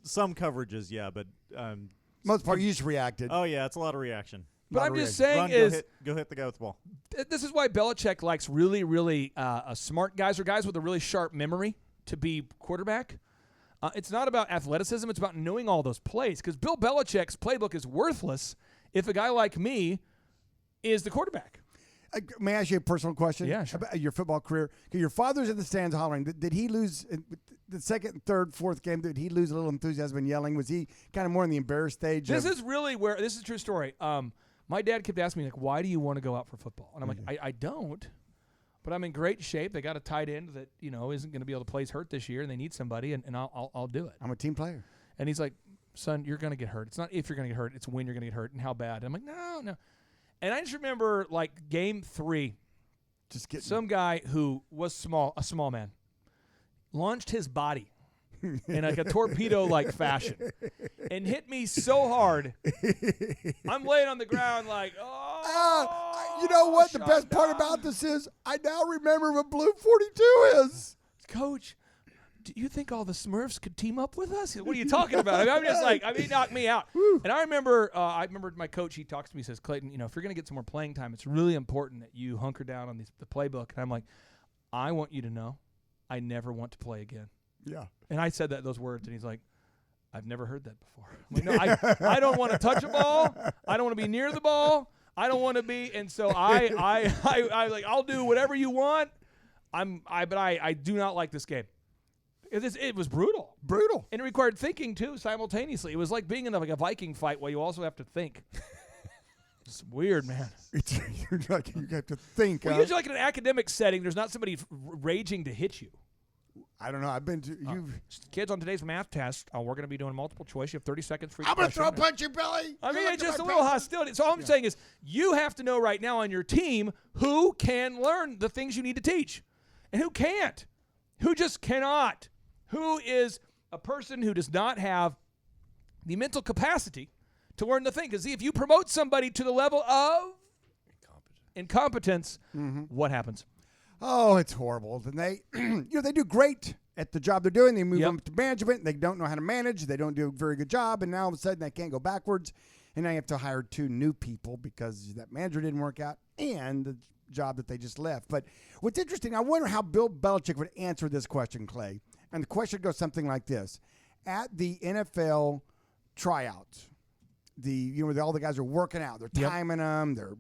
Some coverages, yeah, but most part you just reacted. Oh yeah, it's a lot of reaction. But I'm just saying go hit the guy with the ball. This is why Belichick likes really, really smart guys or guys with a really sharp memory to be quarterback. It's not about athleticism. It's about knowing all those plays. Because Bill Belichick's playbook is worthless if a guy like me is the quarterback. May I ask you a personal question? Yeah, sure. About your football career? Your father's in the stands hollering. Did he lose the second, third, fourth game? Did he lose a little enthusiasm and yelling? Was he kind of more in the embarrassed stage? This is a true story. My dad kept asking me, like, why do you want to go out for football? And I'm like, I don't. But I'm in great shape. They got a tight end that, isn't going to be able to play. He's hurt this year, and they need somebody, and I'll do it. I'm a team player. And he's like, son, you're going to get hurt. It's not if you're going to get hurt. It's when you're going to get hurt and how bad. And I'm like, no. And I just remember, like, game 3, some guy who was a small man, launched his body in like a torpedo-like fashion and hit me so hard. I'm laying on the ground like, you know what? The best part about this is I now remember what Blue 42 is. Coach, do you think all the Smurfs could team up with us? What are you talking about? I mean, I'm just like, he knocked me out. And I remember my coach, he talks to me, he says, Clayton, if you're going to get some more playing time, it's really important that you hunker down on the playbook. And I'm like, I want you to know I never want to play again. Yeah. And I said those words, and he's like, I've never heard that before. I'm like, no, I don't want to touch a ball. I don't want to be near the ball. I don't want to be. And so I like, I'll do whatever you want. But I do not like this game. It was brutal. Brutal. And it required thinking, too, simultaneously. It was like being in a Viking fight where you also have to think. It's weird, man. You have to think. Well, usually like in an academic setting, there's not somebody raging to hit you. I don't know. I've been to kids on today's math test. We're going to be doing multiple choice. You have 30 seconds for each I'm going to question. throw a punch you, Billy. I mean, it's just a little hostility. So all I'm saying is you have to know right now on your team who can learn the things you need to teach and who can't, who just cannot, who is a person who does not have the mental capacity to learn the thing. Because if you promote somebody to the level of incompetence, what happens? Oh, it's horrible. And they, they do great at the job they're doing. They move them to management. They don't know how to manage. They don't do a very good job. And now all of a sudden they can't go backwards. And now you have to hire 2 new people because that manager didn't work out and the job that they just left. But what's interesting, I wonder how Bill Belichick would answer this question, Clay. And the question goes something like this. At the NFL tryouts, where all the guys are working out, they're timing them, they're,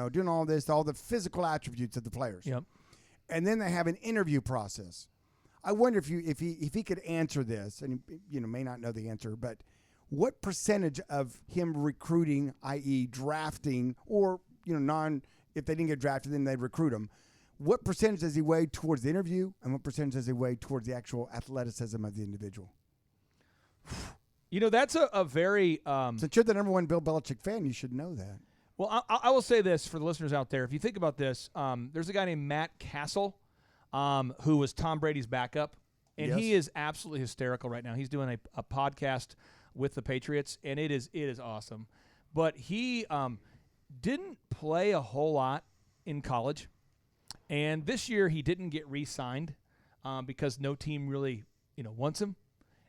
doing all this, all the physical attributes of the players. Yep. And then they have an interview process. I wonder if he could answer this, and may not know the answer, but what percentage of him recruiting, i.e. drafting, or if they didn't get drafted, then they'd recruit him. What percentage does he weigh towards the interview, and what percentage does he weigh towards the actual athleticism of the individual? That's a very since you're the number one Bill Belichick fan, you should know that. Well, I will say this for the listeners out there. If you think about this, there's a guy named Matt Castle who was Tom Brady's backup, and he is absolutely hysterical right now. He's doing a podcast with the Patriots, and it is awesome. But he didn't play a whole lot in college, and this year he didn't get re-signed because no team really wants him.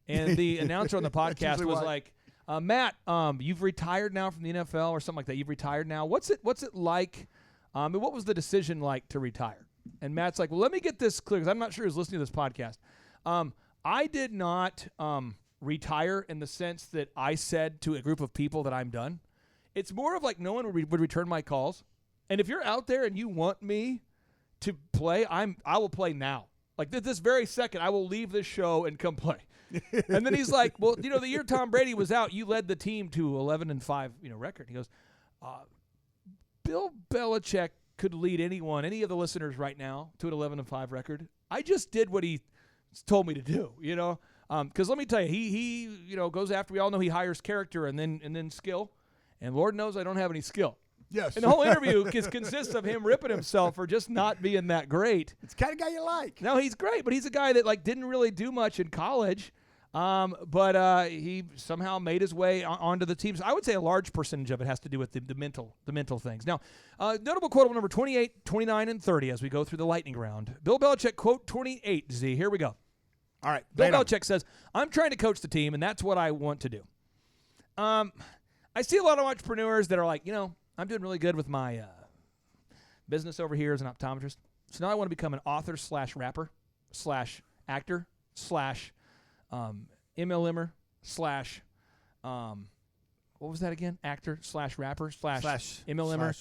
And the announcer on the podcast was like, Matt, you've retired now from the NFL or something like that. You've retired now. What's it like? And what was the decision like to retire? And Matt's like, well, let me get this clear because I'm not sure who's listening to this podcast. I did not retire in the sense that I said to a group of people that I'm done. It's more of like no one would return my calls. And if you're out there and you want me to play, I will play now. Like this very second, I will leave this show and come play. And then he's like, well, the year Tom Brady was out, you led the team to 11-5, record. He goes, Bill Belichick could lead any of the listeners right now to an 11-5 record. I just did what he told me to do, because let me tell you, he goes after. We all know he hires character and then skill, and Lord knows I don't have any skill. Yes. And the whole interview consists of him ripping himself for just not being that great. It's the kind of guy you like. No, he's great, but he's a guy that didn't really do much in college. But he somehow made his way onto the team. So I would say a large percentage of it has to do with the mental things. Now, notable quotable number 28, 29, and 30 as we go through the lightning round. Bill Belichick, quote 28, Z. Here we go. All right. Bill Belichick says, I'm trying to coach the team, and that's what I want to do. I see a lot of entrepreneurs that are like, I'm doing really good with my business over here as an optometrist. So now I want to become an author / rapper / actor / MLMer / what was that again? Actor / rapper / MLMer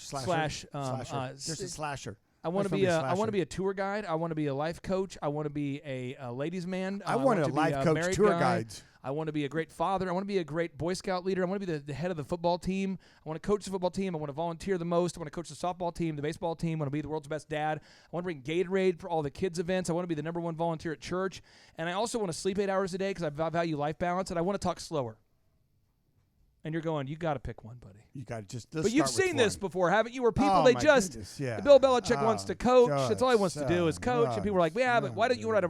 / there's a slasher. I want to be a tour guide. I want to be a life coach. I want to be a ladies' man. I want to life coach tour guides. I want to be a great father. I want to be a great Boy Scout leader. I want to be the head of the football team. I want to coach the football team. I want to volunteer the most. I want to coach the softball team, the baseball team. I want to be the world's best dad. I want to bring Gatorade for all the kids' events. I want to be the number one volunteer at church. And I also want to sleep 8 hours a day because I value life balance. And I want to talk slower. and you're going, you got to pick one, buddy. You got to just. But you've seen this before, haven't you? Where people Oh, they my just goodness, yeah. Bill Belichick wants to coach. God, That's all he wants to do is coach. son, And people are like, yeah, but why don't you write a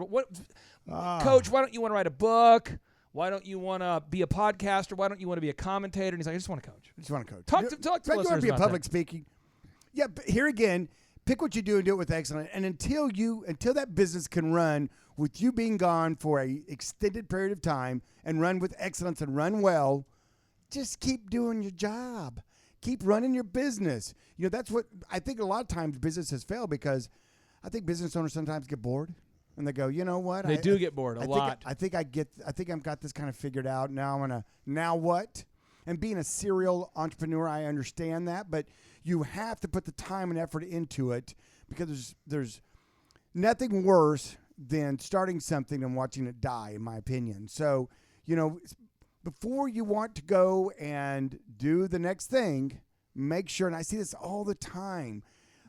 Ah. coach? Why don't you want to write a book? Why don't you want to be a podcaster? Why don't you want to be a commentator? And he's like, I just want to coach. I just want to coach. Talk to you want listeners to be a about public that. speaking. Yeah, but here again, pick what you do and do it with excellence. And until that business can run with you being gone for a extended period of time and run with excellence and run well, just keep doing your job. Keep running your business. That's what I think a lot of times businesses fail because I think business owners sometimes get bored and they go, you know what? They do get bored a lot. I think I've got this kind of figured out. Now what? And being a serial entrepreneur, I understand that, but you have to put the time and effort into it because there's nothing worse than starting something and watching it die, in my opinion. So, before you want to go and do the next thing, make sure, and I see this all the time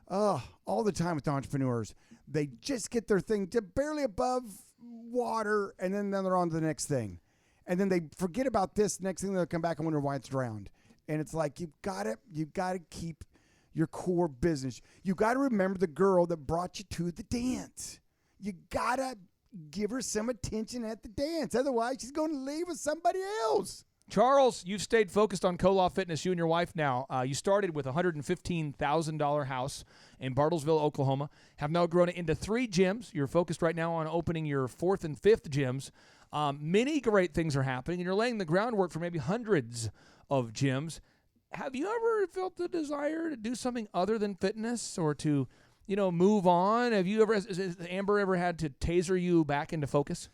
with entrepreneurs, they just get their thing to barely above water, and then they're on to the next thing. And then they forget about this next thing, they'll come back and wonder why it's drowned. And it's like, you've got to keep your core business. You got to remember the girl that brought you to the dance. You got to give her some attention at the dance. Otherwise, she's going to leave with somebody else. Charles, you've stayed focused on Co-Law Fitness, you and your wife now. You started with a $115,000 house in Bartlesville, Oklahoma, have now grown it into 3 gyms. You're focused right now on opening your 4th and 5th gyms. Many great things are happening, and you're laying the groundwork for maybe hundreds of gyms. Have you ever felt the desire to do something other than fitness or to, move on? Have you ever, has Amber ever had to taser you back into focus?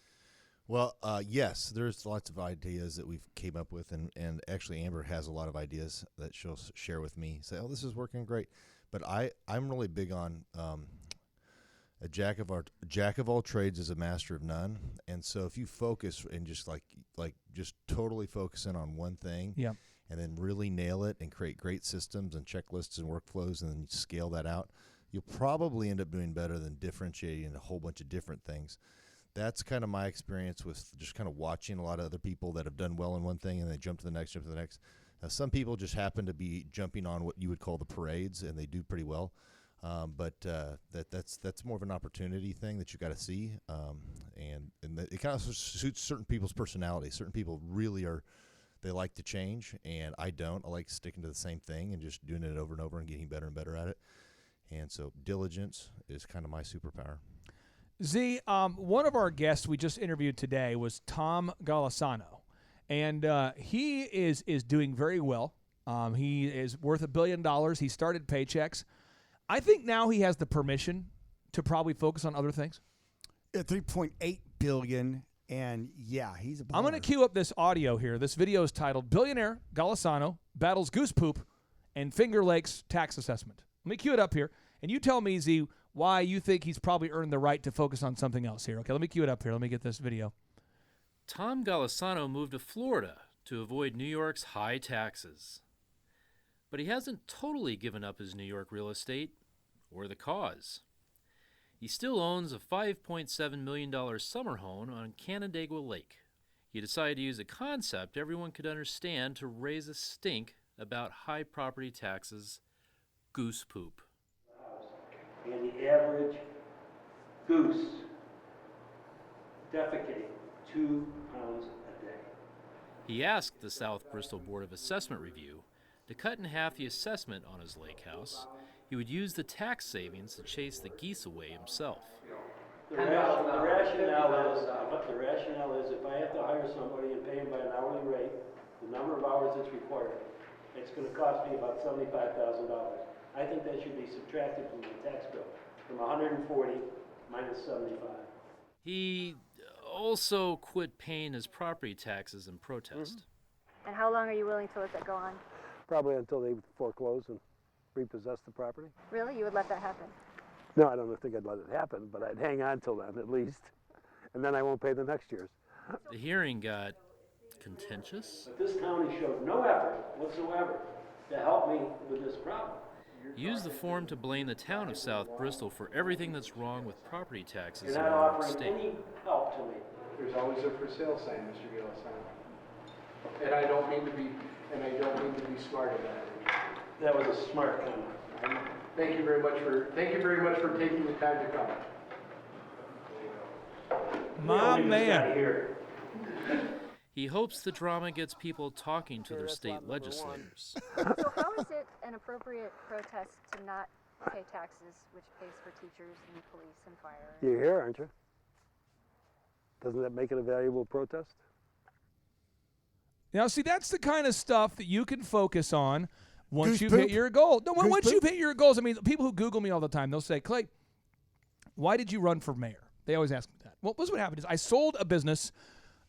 Well, yes, there's lots of ideas that we've came up with, and actually Amber has a lot of ideas that she'll share with me. Say, oh, this is working great. But I'm really big on a jack of all trades is a master of none. And so if you focus and just just totally focus in on one thing, yeah, and then really nail it and create great systems and checklists and workflows and then scale that out, you'll probably end up doing better than differentiating a whole bunch of different things. That's kind of my experience with just kind of watching a lot of other people that have done well in one thing and they jump to the next. Now, some people just happen to be jumping on what you would call the parades, and they do pretty well. But that's more of an opportunity thing that you got to see, and it kind of suits certain people's personalities. Certain people really they like to change, and I don't. I like sticking to the same thing and just doing it over and over and getting better and better at it. And so diligence is kind of my superpower. Z, one of our guests we just interviewed today was Tom Golisano, and he is doing very well. He is worth $1 billion. He started Paychecks. I think now he has the permission to probably focus on other things. $3.8 billion, and yeah, he's a baller. I'm going to cue up this audio here. This video is titled "Billionaire Golisano Battles Goose Poop and Finger Lakes Tax Assessment." Let me cue it up here, and you tell me, Z, why you think he's probably earned the right to focus on something else here. Okay, let me cue it up here. Let me get this video. Tom Golisano moved to Florida to avoid New York's high taxes. But he hasn't totally given up his New York real estate or the cause. He still owns a $5.7 million summer home on Canandaigua Lake. He decided to use a concept everyone could understand to raise a stink about high property taxes: goose poop. And the average goose defecate 2 pounds a day. He asked the South Bristol Board of Assessment Review to cut in half the assessment on his lake house. He would use the tax savings to chase the geese away himself. The rationale is if I have to hire somebody and pay him by an hourly rate, the number of hours that's required, it's going to cost me about $75,000. I think that should be subtracted from the tax bill, from 140 minus 75. He also quit paying his property taxes in protest. Mm-hmm. And how long are you willing to let that go on? Probably until they foreclose and repossess the property. Really? You would let that happen? No, I don't think I'd let it happen, but I'd hang on till then at least, and then I won't pay the next year's. The hearing got contentious. But this county showed no effort whatsoever to help me with this problem. Used the form to blame the town of South Bristol for everything that's wrong with property taxes You're in not New York offering State. any help to me. There's always a for sale sign, Mr. Golisano. And I don't mean to be smart about it. That was a smart comment. Thank you very much for taking the time to come. My man. Here. He hopes the drama gets people talking to their state legislators. So how is it an appropriate protest to not pay taxes, which pays for teachers and police and fire? You're here, aren't you? Doesn't that make it a valuable protest? Now, see, that's the kind of stuff that you can focus on once Goose you've poop? hit your goal. No, Goose once poop? you've hit your goals. I mean, people who Google me all the time, they'll say, Clay, why did you run for mayor? They always ask me that. Well, this is what happened is I sold a business,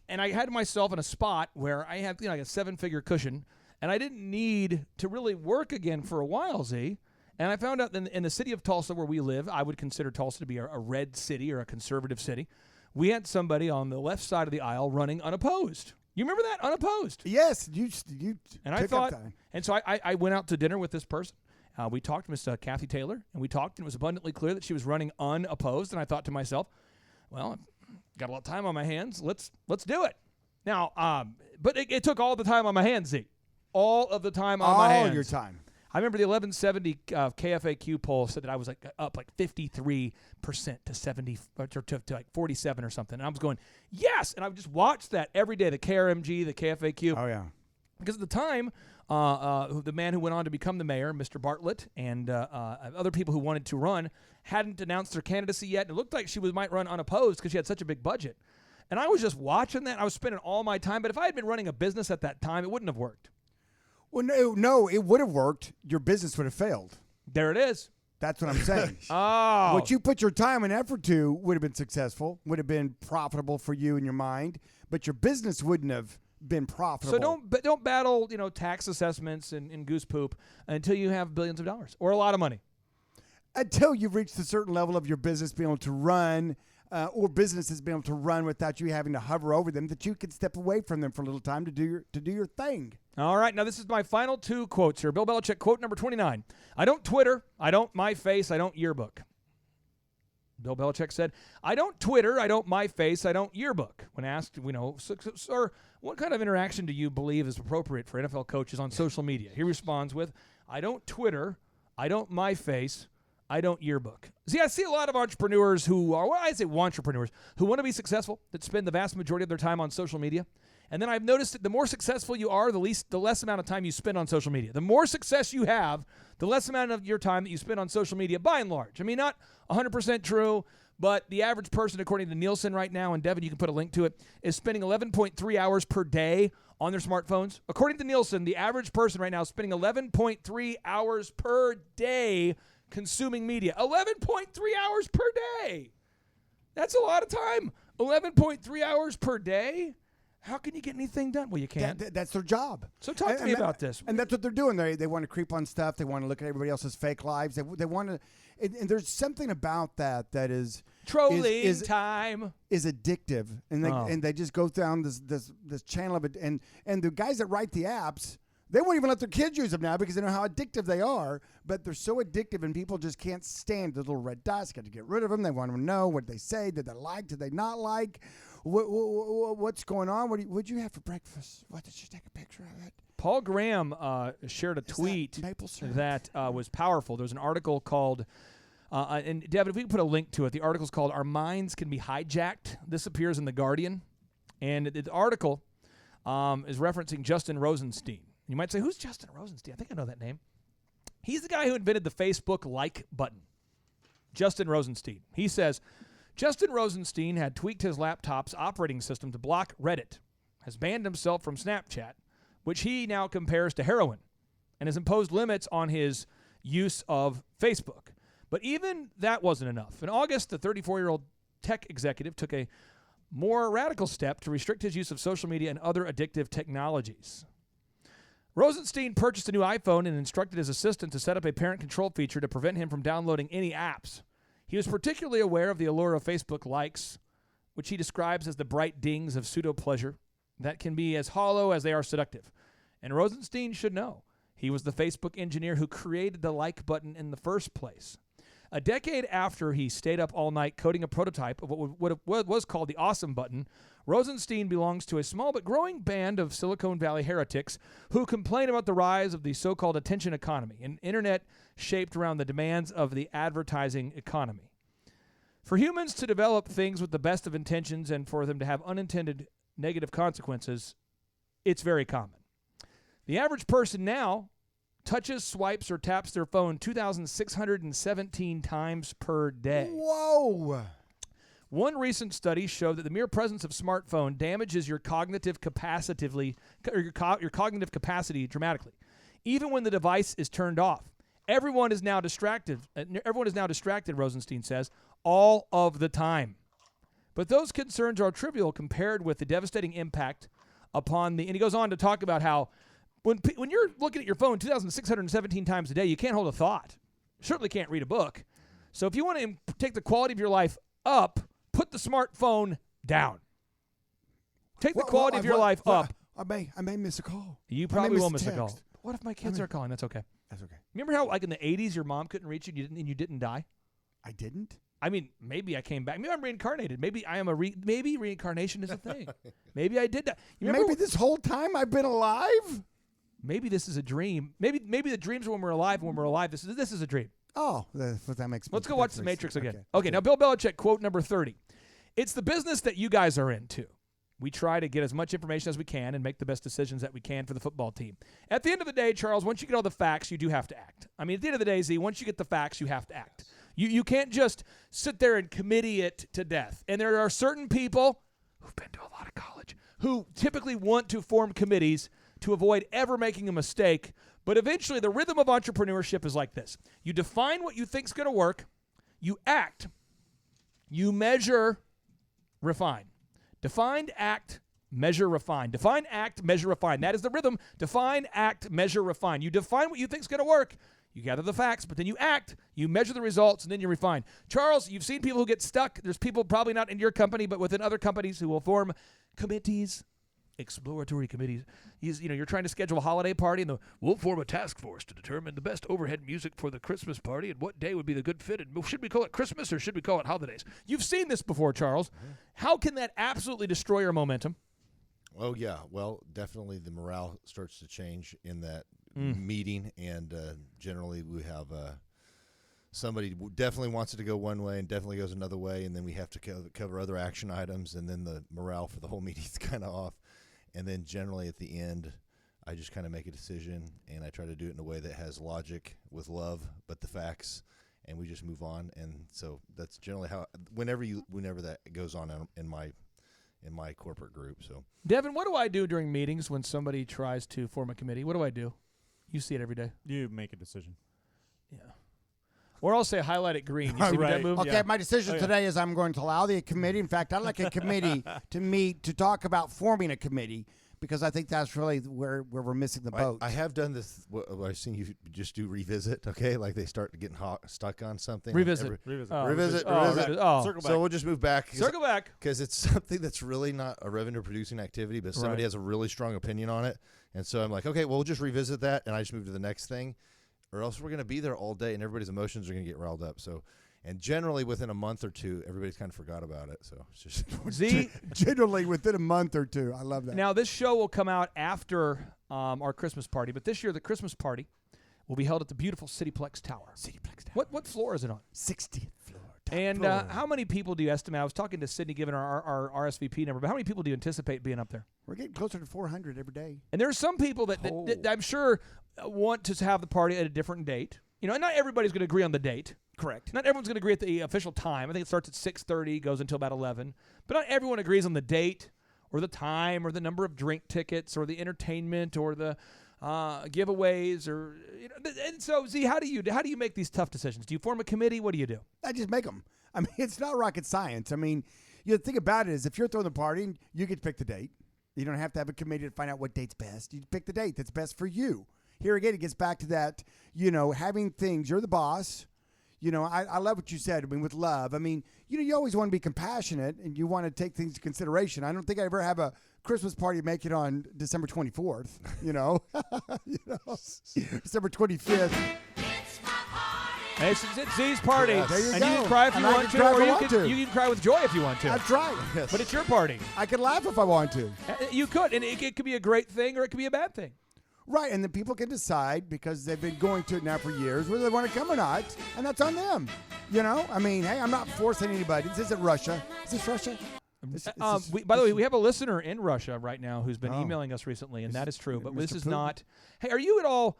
and I had myself in a spot where I had like a 7-figure cushion, and I didn't need to really work again for a while, Z. And I found out that in the city of Tulsa where we live, I would consider Tulsa to be a red city or a conservative city. We had somebody on the left side of the aisle running unopposed. You remember that? Unopposed. Yes, you. And I thought, and so I went out to dinner with this person. We talked, Miss Kathy Taylor, and we talked, and it was abundantly clear that she was running unopposed. And I thought to myself, well, I've got a lot of time on my hands. Let's do it. Now, but it took all the time on my hands, Z. All of the time on my hands. All your time. I remember the 1170 KFAQ poll said that I was up 53% to 70 or to like 47 or something. And I was going, yes! And I would just watch that every day, the KRMG, the KFAQ. Oh, yeah. Because at the time, the man who went on to become the mayor, Mr. Bartlett, and other people who wanted to run hadn't announced their candidacy yet. And it looked like she might run unopposed because she had such a big budget. And I was just watching that. I was spending all my time. But if I had been running a business at that time, it wouldn't have worked. Well, no, it would have worked. Your business would have failed. There it is. That's what I'm saying. Oh. What you put your time and effort to would have been successful, would have been profitable for you in your mind, but your business wouldn't have been profitable. So don't battle, tax assessments and goose poop until you have billions of dollars or a lot of money. Until you've reached a certain level of your business being able to run, or businesses being able to run without you having to hover over them, that you can step away from them for a little time to do your thing. All right, now this is my final 2 quotes here. Bill Belichick, quote number 29. I don't Twitter, I don't MyFace, I don't yearbook. Bill Belichick said, I don't Twitter, I don't MyFace, I don't yearbook. When asked, sir, what kind of interaction do you believe is appropriate for NFL coaches on social media? He responds with, I don't Twitter, I don't MyFace, I don't yearbook. See, I see a lot of entrepreneurs who are, well, I say entrepreneurs, who want to be successful, that spend the vast majority of their time on social media. And then I've noticed that the more successful you are, the less amount of time you spend on social media. The more success you have, the less amount of your time that you spend on social media, by and large. I mean, not 100% true, but the average person, according to Nielsen right now, and Devin, you can put a link to it, is spending 11.3 hours per day on their smartphones. According to Nielsen, the average person right now is spending 11.3 hours per day consuming media. 11.3 hours per day. That's a lot of time. 11.3 hours per day? How can you get anything done? Well, you can't. That's their job. So talk to me about this. And that's what they're doing. They want to creep on stuff. They want to look at everybody else's fake lives. They want to, and there's something about that is trolling time is addictive, and they just go down this channel of it. And the guys that write the apps, they won't even let their kids use them now because they know how addictive they are. But they're so addictive, and people just can't stand the little red dots. Got to get rid of them. They want to know what they say. Did they like? Did they not like? What's going on? What'd you have for breakfast? What, did you take a picture of it? Paul Graham shared a tweet that was powerful. There's an article called, and Devin, if we can put a link to it, the article's called Our Minds Can Be Hijacked. This appears in The Guardian. And the article is referencing Justin Rosenstein. You might say, who's Justin Rosenstein? I think I know that name. He's the guy who invented the Facebook like button. Justin Rosenstein. He says, Justin Rosenstein had tweaked his laptop's operating system to block Reddit, has banned himself from Snapchat, which he now compares to heroin, and has imposed limits on his use of Facebook. But even that wasn't enough. In August, the 34-year-old tech executive took a more radical step to restrict his use of social media and other addictive technologies. Rosenstein purchased a new iPhone and instructed his assistant to set up a parent control feature to prevent him from downloading any apps. He was particularly aware of the allure of Facebook likes, which he describes as the bright dings of pseudo-pleasure that can be as hollow as they are seductive. And Rosenstein should know. He was the Facebook engineer who created the like button in the first place. A decade after he stayed up all night coding a prototype of what was called the Awesome Button, Rosenstein belongs to a small but growing band of Silicon Valley heretics who complain about the rise of the so-called attention economy, an internet shaped around the demands of the advertising economy. For humans to develop things with the best of intentions and for them to have unintended negative consequences, it's very common. The average person now touches, swipes, or taps their phone 2,617 times per day. Whoa! One recent study showed that the mere presence of smartphone damages your cognitive capacity dramatically, even when the device is turned off. Everyone is now distracted. Rosenstein says, all of the time. But those concerns are trivial compared with the devastating impact upon the. And he goes on to talk about how when you're looking at your phone 2,617 times a day, you can't hold a thought. Certainly can't read a book. So if you want to take the quality of your life up, put the smartphone down. Take the quality of your life up. I may miss a call. You probably will miss a call. What if my kids are calling? That's okay. That's okay. Remember how, like in the 80s, your mom couldn't reach you and you didn't die? I didn't? I mean, maybe I came back. Maybe I'm reincarnated. Maybe I am maybe reincarnation is a thing. Maybe I did die. Maybe this whole time I've been alive? Maybe this is a dream. Maybe the dreams are when we're alive. When we're alive, this is a dream. Oh, that makes. Let's go watch The Matrix again. Okay, now Bill Belichick, quote number 30. It's the business that you guys are in, too. We try to get as much information as we can and make the best decisions that we can for the football team. At the end of the day, Charles, once you get all the facts, you do have to act. I mean, at the end of the day, Z, once you get the facts, you have to act. You can't just sit there and committee it to death. And there are certain people who've been to a lot of college who typically want to form committees to avoid ever making a mistake. But eventually, the rhythm of entrepreneurship is like this. You define what you think's going to work. You act. You measure, refine. Define, act, measure, refine. Define, act, measure, refine. That is the rhythm. Define, act, measure, refine. You define what you think's going to work. You gather the facts, but then you act, you measure the results, and then you refine. Charles, you've seen people who get stuck. There's people probably not in your company, but within other companies who will form committees, exploratory committees. You're trying to schedule a holiday party, and we'll form a task force to determine the best overhead music for the Christmas party and what day would be the good fit. And should we call it Christmas or should we call it holidays? You've seen this before, Charles. Mm-hmm. How can that absolutely destroy your momentum? Oh, yeah. Well, definitely the morale starts to change in that meeting, and generally we have somebody definitely wants it to go one way and definitely goes another way, and then we have to cover other action items, and then the morale for the whole meeting is kind of off. And then generally at the end, I just kind of make a decision, and I try to do it in a way that has logic with love, but the facts, and we just move on. And so that's generally how whenever that goes on in my corporate group. So Devin, what do I do during meetings when somebody tries to form a committee? What do I do? You see it every day. You make a decision. Yeah. Or I'll say highlight it green. You see that move? Okay, my decision today is I'm going to allow the committee. In fact, I'd like a committee to meet to talk about forming a committee because I think that's really where we're missing the boat. I have done this. I've seen you just do revisit, okay? Like they start getting stuck on something. Revisit. Revisit. Oh. Circle back. So we'll just move back. Circle back. Because it's something that's really not a revenue-producing activity, but somebody has a really strong opinion on it. And so I'm like, okay, well, we'll just revisit that, and I just move to the next thing. Or else we're going to be there all day, and everybody's emotions are going to get riled up. So, and generally within a month or two, everybody's kind of forgot about it. So it's just generally within a month or two. I love that. Now this show will come out after our Christmas party, but this year the Christmas party will be held at the beautiful Cityplex Tower. What floor is it on? 60th floor. And how many people do you estimate? I was talking to Sydney, given our RSVP number, but how many people do you anticipate being up there? We're getting closer to 400 every day. And there are some people that I'm sure want to have the party at a different date. And not everybody's going to agree on the date. Correct. Not everyone's going to agree at the official time. I think it starts at 6:30, goes until about 11. But not everyone agrees on the date or the time or the number of drink tickets or the entertainment or the giveaways or and so Z, how do you make these tough decisions? Do you form a committee? What do you do? I just make them. I mean, it's not rocket science. I mean, the thing about it is if you're throwing the party, you get to pick the date. You don't have to have a committee to find out what date's best. You pick the date that's best for you. Here again, it gets back to that, having things. You're the boss. I love what you said. I mean, with love. I mean, you always want to be compassionate and you want to take things into consideration. I don't think I ever have a Christmas party make it on December 24th, December 25th. It's my party. It's Z's party. Yes. There you and go. you can cry if you And I want can to, cry if or I you want can, to. you can cry with joy if you want to. That's right. Yes. But it's your party. I could laugh if I want to. You could, and it could be a great thing or it could be a bad thing. Right, and then people can decide because they've been going to it now for years whether they want to come or not, and that's on them. You know, I mean, hey, I'm not forcing anybody. This isn't Russia. Is this Russia? By the way, we have a listener in Russia right now who's been emailing us recently, and that is true. But this is Putin? not. Hey, are you at all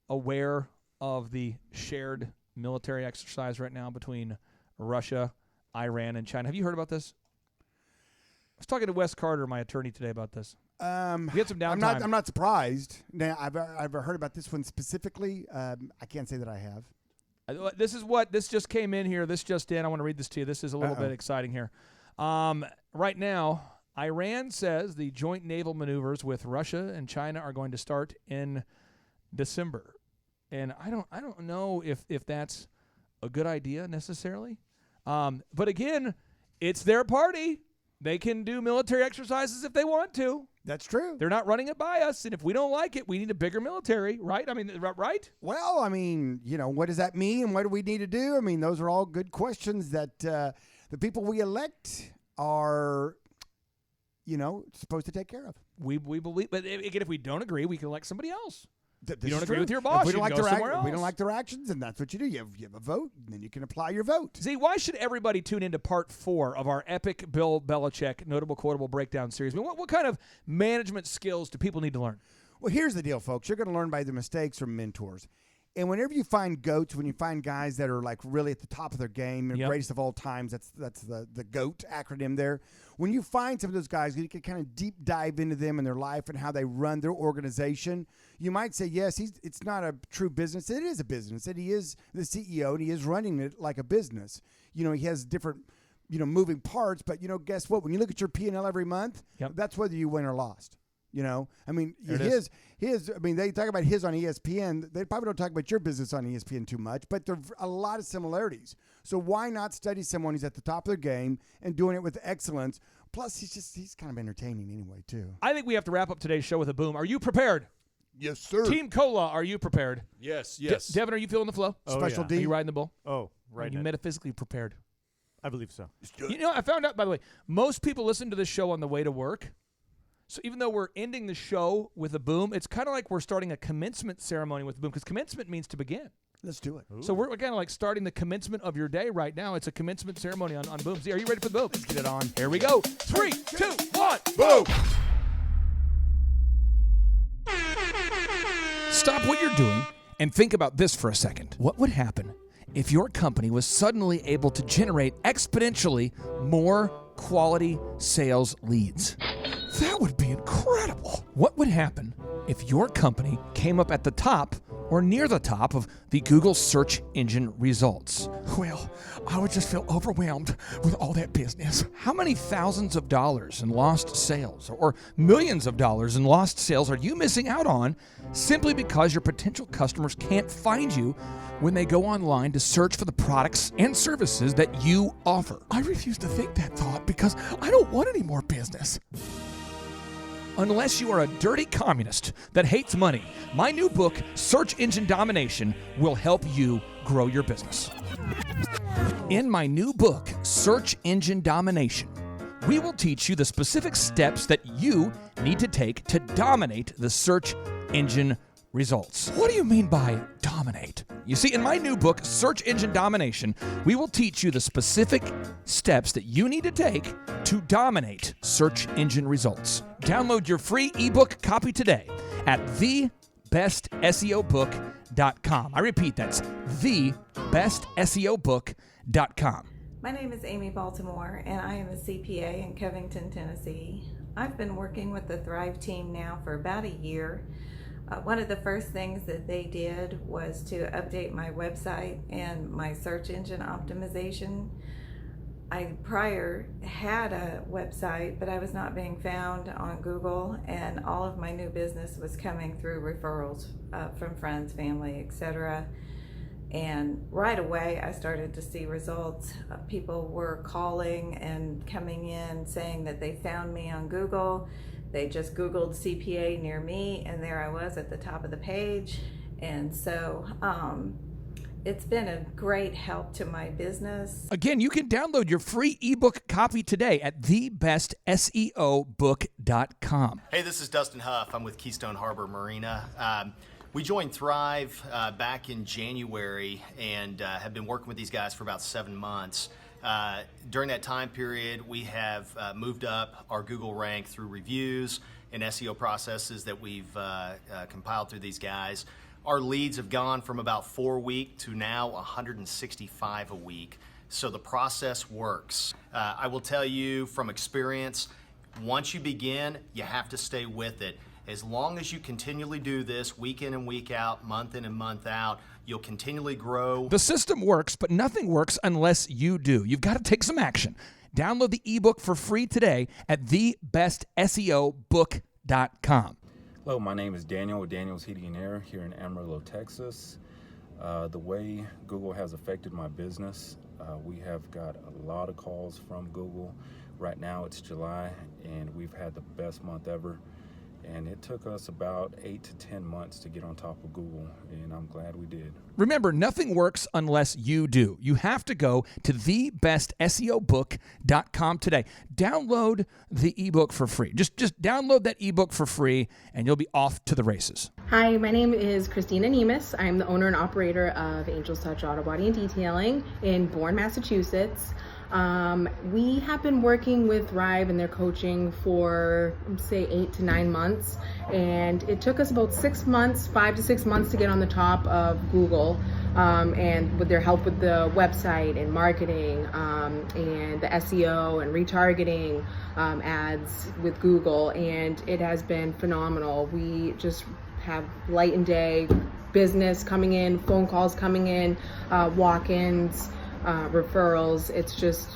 aware of the shared military exercise right now between Russia, Iran, and China? Have you heard about this? I was talking to Wes Carter, my attorney, today about this. We had some downtime. I'm not surprised. Now, I've heard about this one specifically. I can't say that I have. This just came in here. This just in. I want to read this to you. This is a little bit exciting here. Right now, Iran says the joint naval maneuvers with Russia and China are going to start in December, and I don't know if that's a good idea necessarily. But again, it's their party. They can do military exercises if they want to. That's true. They're not running it by us, and if we don't like it, we need a bigger military, right? I mean, right? Well, I mean, you know, what does that mean, and what do we need to do? I mean, those are all good questions that the people we elect are, you know, supposed to take care of. We believe, but again, if we don't agree, we can elect somebody else. You don't agree with your boss, If we don't you like can go their somewhere else. We don't like their actions, and that's what you do. You have a vote, and then you can apply your vote. See, why should everybody tune into part 4 of our epic Bill Belichick Notable Quotable Breakdown series? I mean, what kind of management skills do people need to learn? Well, here's the deal, folks. You're going to learn by the mistakes from mentors. And whenever you find GOATs, when you find guys that are like really at the top of their game, and greatest of all times, that's the GOAT acronym there. When you find some of those guys, you can kind of deep dive into them and their life and how they run their organization. You might say, yes, it's not a true business. It is a business. And he is the CEO, and he is running it like a business. You know, he has different, you know, moving parts. But, you know, guess what? When you look at your P&L every month, that's whether you win or lost. You know, I mean, his. I mean, they talk about his on ESPN. They probably don't talk about your business on ESPN too much, but there are a lot of similarities. So why not study someone who's at the top of their game and doing it with excellence? Plus, he's kind of entertaining anyway, too. I think we have to wrap up today's show with a boom. Are you prepared? Yes, sir. Team Cola, are you prepared? Yes. Devin, are you feeling the flow? Special D. Are you riding the bull? Oh, right. Are you metaphysically prepared? I believe so. You know, I found out, by the way, most people listen to this show on the way to work. So even though we're ending the show with a boom, it's kind of like we're starting a commencement ceremony with a boom, because commencement means to begin. Let's do it. Ooh. So we're kind of like starting the commencement of your day right now. It's a commencement ceremony on boom. See, are you ready for the boom? Let's get it on. Here we go. 3, 2, 1, boom! Stop what you're doing and think about this for a second. What would happen if your company was suddenly able to generate exponentially more quality sales leads? That would be incredible. What would happen if your company came up at the top or near the top of the Google search engine results? Well, I would just feel overwhelmed with all that business. How many thousands of dollars in lost sales or millions of dollars in lost sales are you missing out on simply because your potential customers can't find you when they go online to search for the products and services that you offer? I refuse to think that thought because I don't want any more business. Unless you are a dirty communist that hates money, my new book, Search Engine Domination, will help you grow your business. In my new book, Search Engine Domination, we will teach you the specific steps that you need to take to dominate the search engine results. What do you mean by dominate? You see, in my new book, Search Engine Domination, we will teach you the specific steps that you need to take to dominate search engine results. Download your free ebook copy today at thebestseobook.com. I repeat, that's thebestseobook.com. My name is Amy Baltimore, and I am a CPA in Covington, Tennessee. I've been working with the Thrive team now for about a year. One of the first things that they did was to update my website and my search engine optimization. I prior had a website, but I was not being found on Google, and all of my new business was coming through referrals from friends, family, etc. And right away I started to see results. People were calling and coming in saying that they found me on Google. They just Googled CPA near me, and there I was at the top of the page. And so It's been a great help to my business. Again, you can download your free ebook copy today at thebestseobook.com. Hey, this is Dustin Huff. I'm with Keystone Harbor Marina. We joined Thrive back in January and have been working with these guys for about 7 months. During that time period, we have moved up our Google rank through reviews and SEO processes that we've compiled through these guys. Our leads have gone from about 4 a week to now 165 a week. So the process works. I will tell you from experience, once you begin, you have to stay with it. As long as you continually do this week in and week out, month in and month out, you'll continually grow. The system works, but nothing works unless you do. You've got to take some action. Download the ebook for free today at thebestseobook.com. Hello, my name is Daniel with Daniel's Heating and Air here in Amarillo, Texas. The way Google has affected my business, we have got a lot of calls from Google. Right now it's July and we've had the best month ever. And it took us about 8 to 10 months to get on top of Google, and I'm glad we did. Remember, nothing works unless you do. You have to go to thebestseobook.com today. Download the ebook for free. Just download that ebook for free, and you'll be off to the races. Hi, my name is Christina Nemus. I'm the owner and operator of Angel's Touch Auto Body and Detailing in Bourne, Massachusetts. We have been working with Thrive and their coaching for, say, 8 to 9 months, and it took us about 6 months, 5 to 6 months to get on the top of Google, and with their help with the website and marketing, and the SEO and retargeting ads with Google, and it has been phenomenal. We just have light and day business coming in, phone calls coming in, walk-ins, referrals. It's just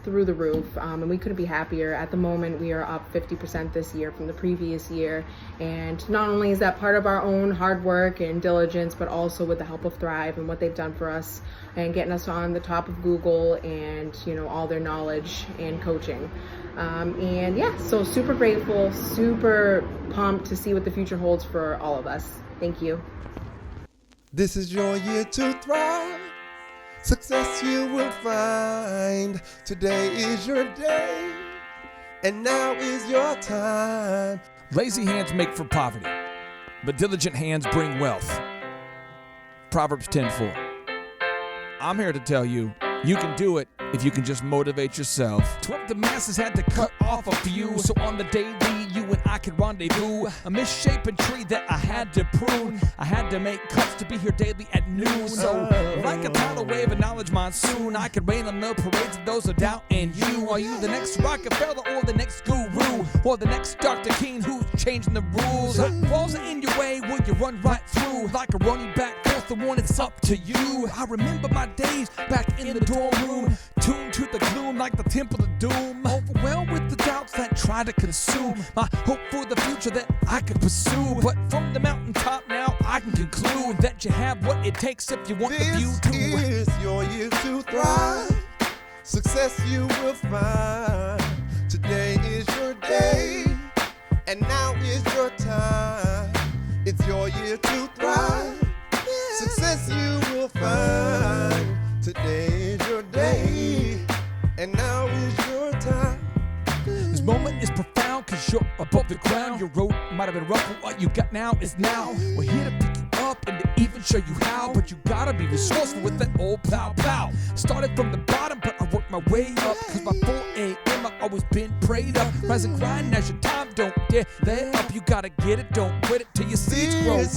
through the roof, and we couldn't be happier. At the moment, we are up 50% this year from the previous year, and not only is that part of our own hard work and diligence, but also with the help of Thrive and what they've done for us and getting us on the top of Google and, you know, all their knowledge and coaching. And yeah, so super grateful, super pumped to see what the future holds for all of us. Thank you. This is your year to thrive. Success you will find. Today is your day, and now is your time. Lazy hands make for poverty, but diligent hands bring wealth. Proverbs 10:4. I'm here to tell you, you can do it if you can just motivate yourself. 12 the masses had to cut off a few, so on the daily you and I could rendezvous. A misshapen tree that I had to prune. I had to make cuts to be here daily at noon. So like a tidal wave of knowledge monsoon, I could rain on the parades of those who doubt in you. Are you the next Rockefeller or the next guru, or the next Dr. King who's changing the rules? Walls are in your way, will you run right through? Like a running back, forth the one, it's up to you. I remember my days back in the dorm room, tuned to the gloom like the temple of doom, overwhelmed with the doubts that try to consume my hope for the future that I could pursue. But from the mountaintop now I can conclude that you have what it takes if you want the view to. This is your year to thrive. Success you will find. Today is your day, and now is your time. It's your year to thrive. Success you will find. Today is your day, and now is your time. This moment is profound cause you're above the ground. Your road might have been rough, but what you got now is now. We're here to pick you up and to even show you how, but you gotta be resourceful with that old plow. Started from the bottom, but I worked my way up, cause by 4 a.m. I've always been prayed up. Rise and grind as your time, don't dare let up. You gotta get it, don't quit it till your seeds grow up. This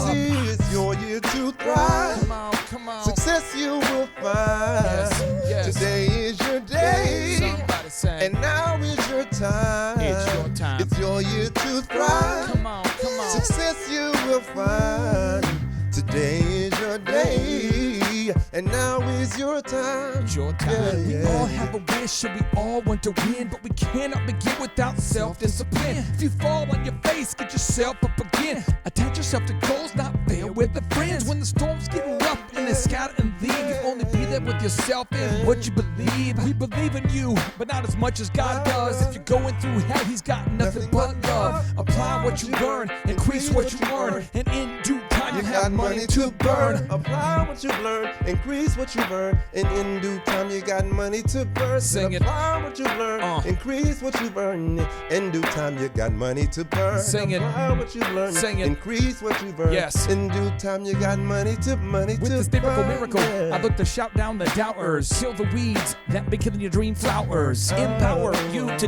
is your year to thrive. Come on. Success you will find. Yes. Today is your day. Somebody say. And now is your time. It's your time. It's your year to thrive. Come on. Success you will find. Today is your day, and now is your time. It's your time. We all have a wish and we all want to win, but we cannot begin without self-discipline. If you fall on your face, get yourself up again. Attach yourself to goals, not fail with the friends. When the storms get rough and they scatter and leave, you only be there with yourself and what you believe. We believe in you, but not as much as God does. If you're going through hell, he's got nothing but love. Apply what you learn, increase what you earn, and in due time time you got money to burn. Apply what you learn, increase what you burn, and in due time you got money to burn. Sing it. Apply what you learn, increase what you burn, in due time you got money to burn. Sing it. Apply what you learn, Sing it. increase what you burn. Yes. In due time you got money to With to this biblical burn. miracle, Yeah. I look to shout down the doubters. Kill the weeds that be killing your dream flowers. Empower you to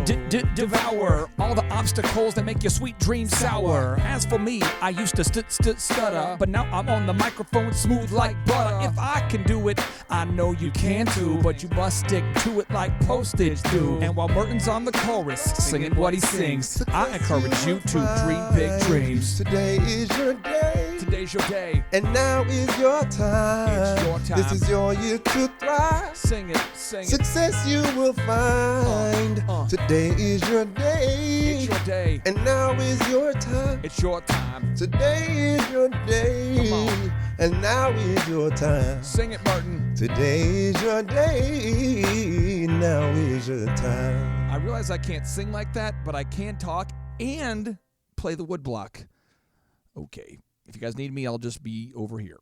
devour all the obstacles that make your sweet dreams sour. As for me, I used to stutter, but now I'm on the microphone smooth like butter. If I can do it, I know you can too, but you must stick to it like postage do. And while Merton's on the chorus, singing what he sings, I encourage you to dream big dreams. Today is your day. Today's your day. And now is your time. It's your time. This is your year to thrive. Sing it, sing it. Success you will find. Today is your day. It's your day. And now is your time. It's your time. Today is your day. Come on. And now is your time. Sing it, Martin. Today is your day. Now is your time. I realize I can't sing like that, but I can talk and play the woodblock. Okay. If you guys need me, I'll just be over here.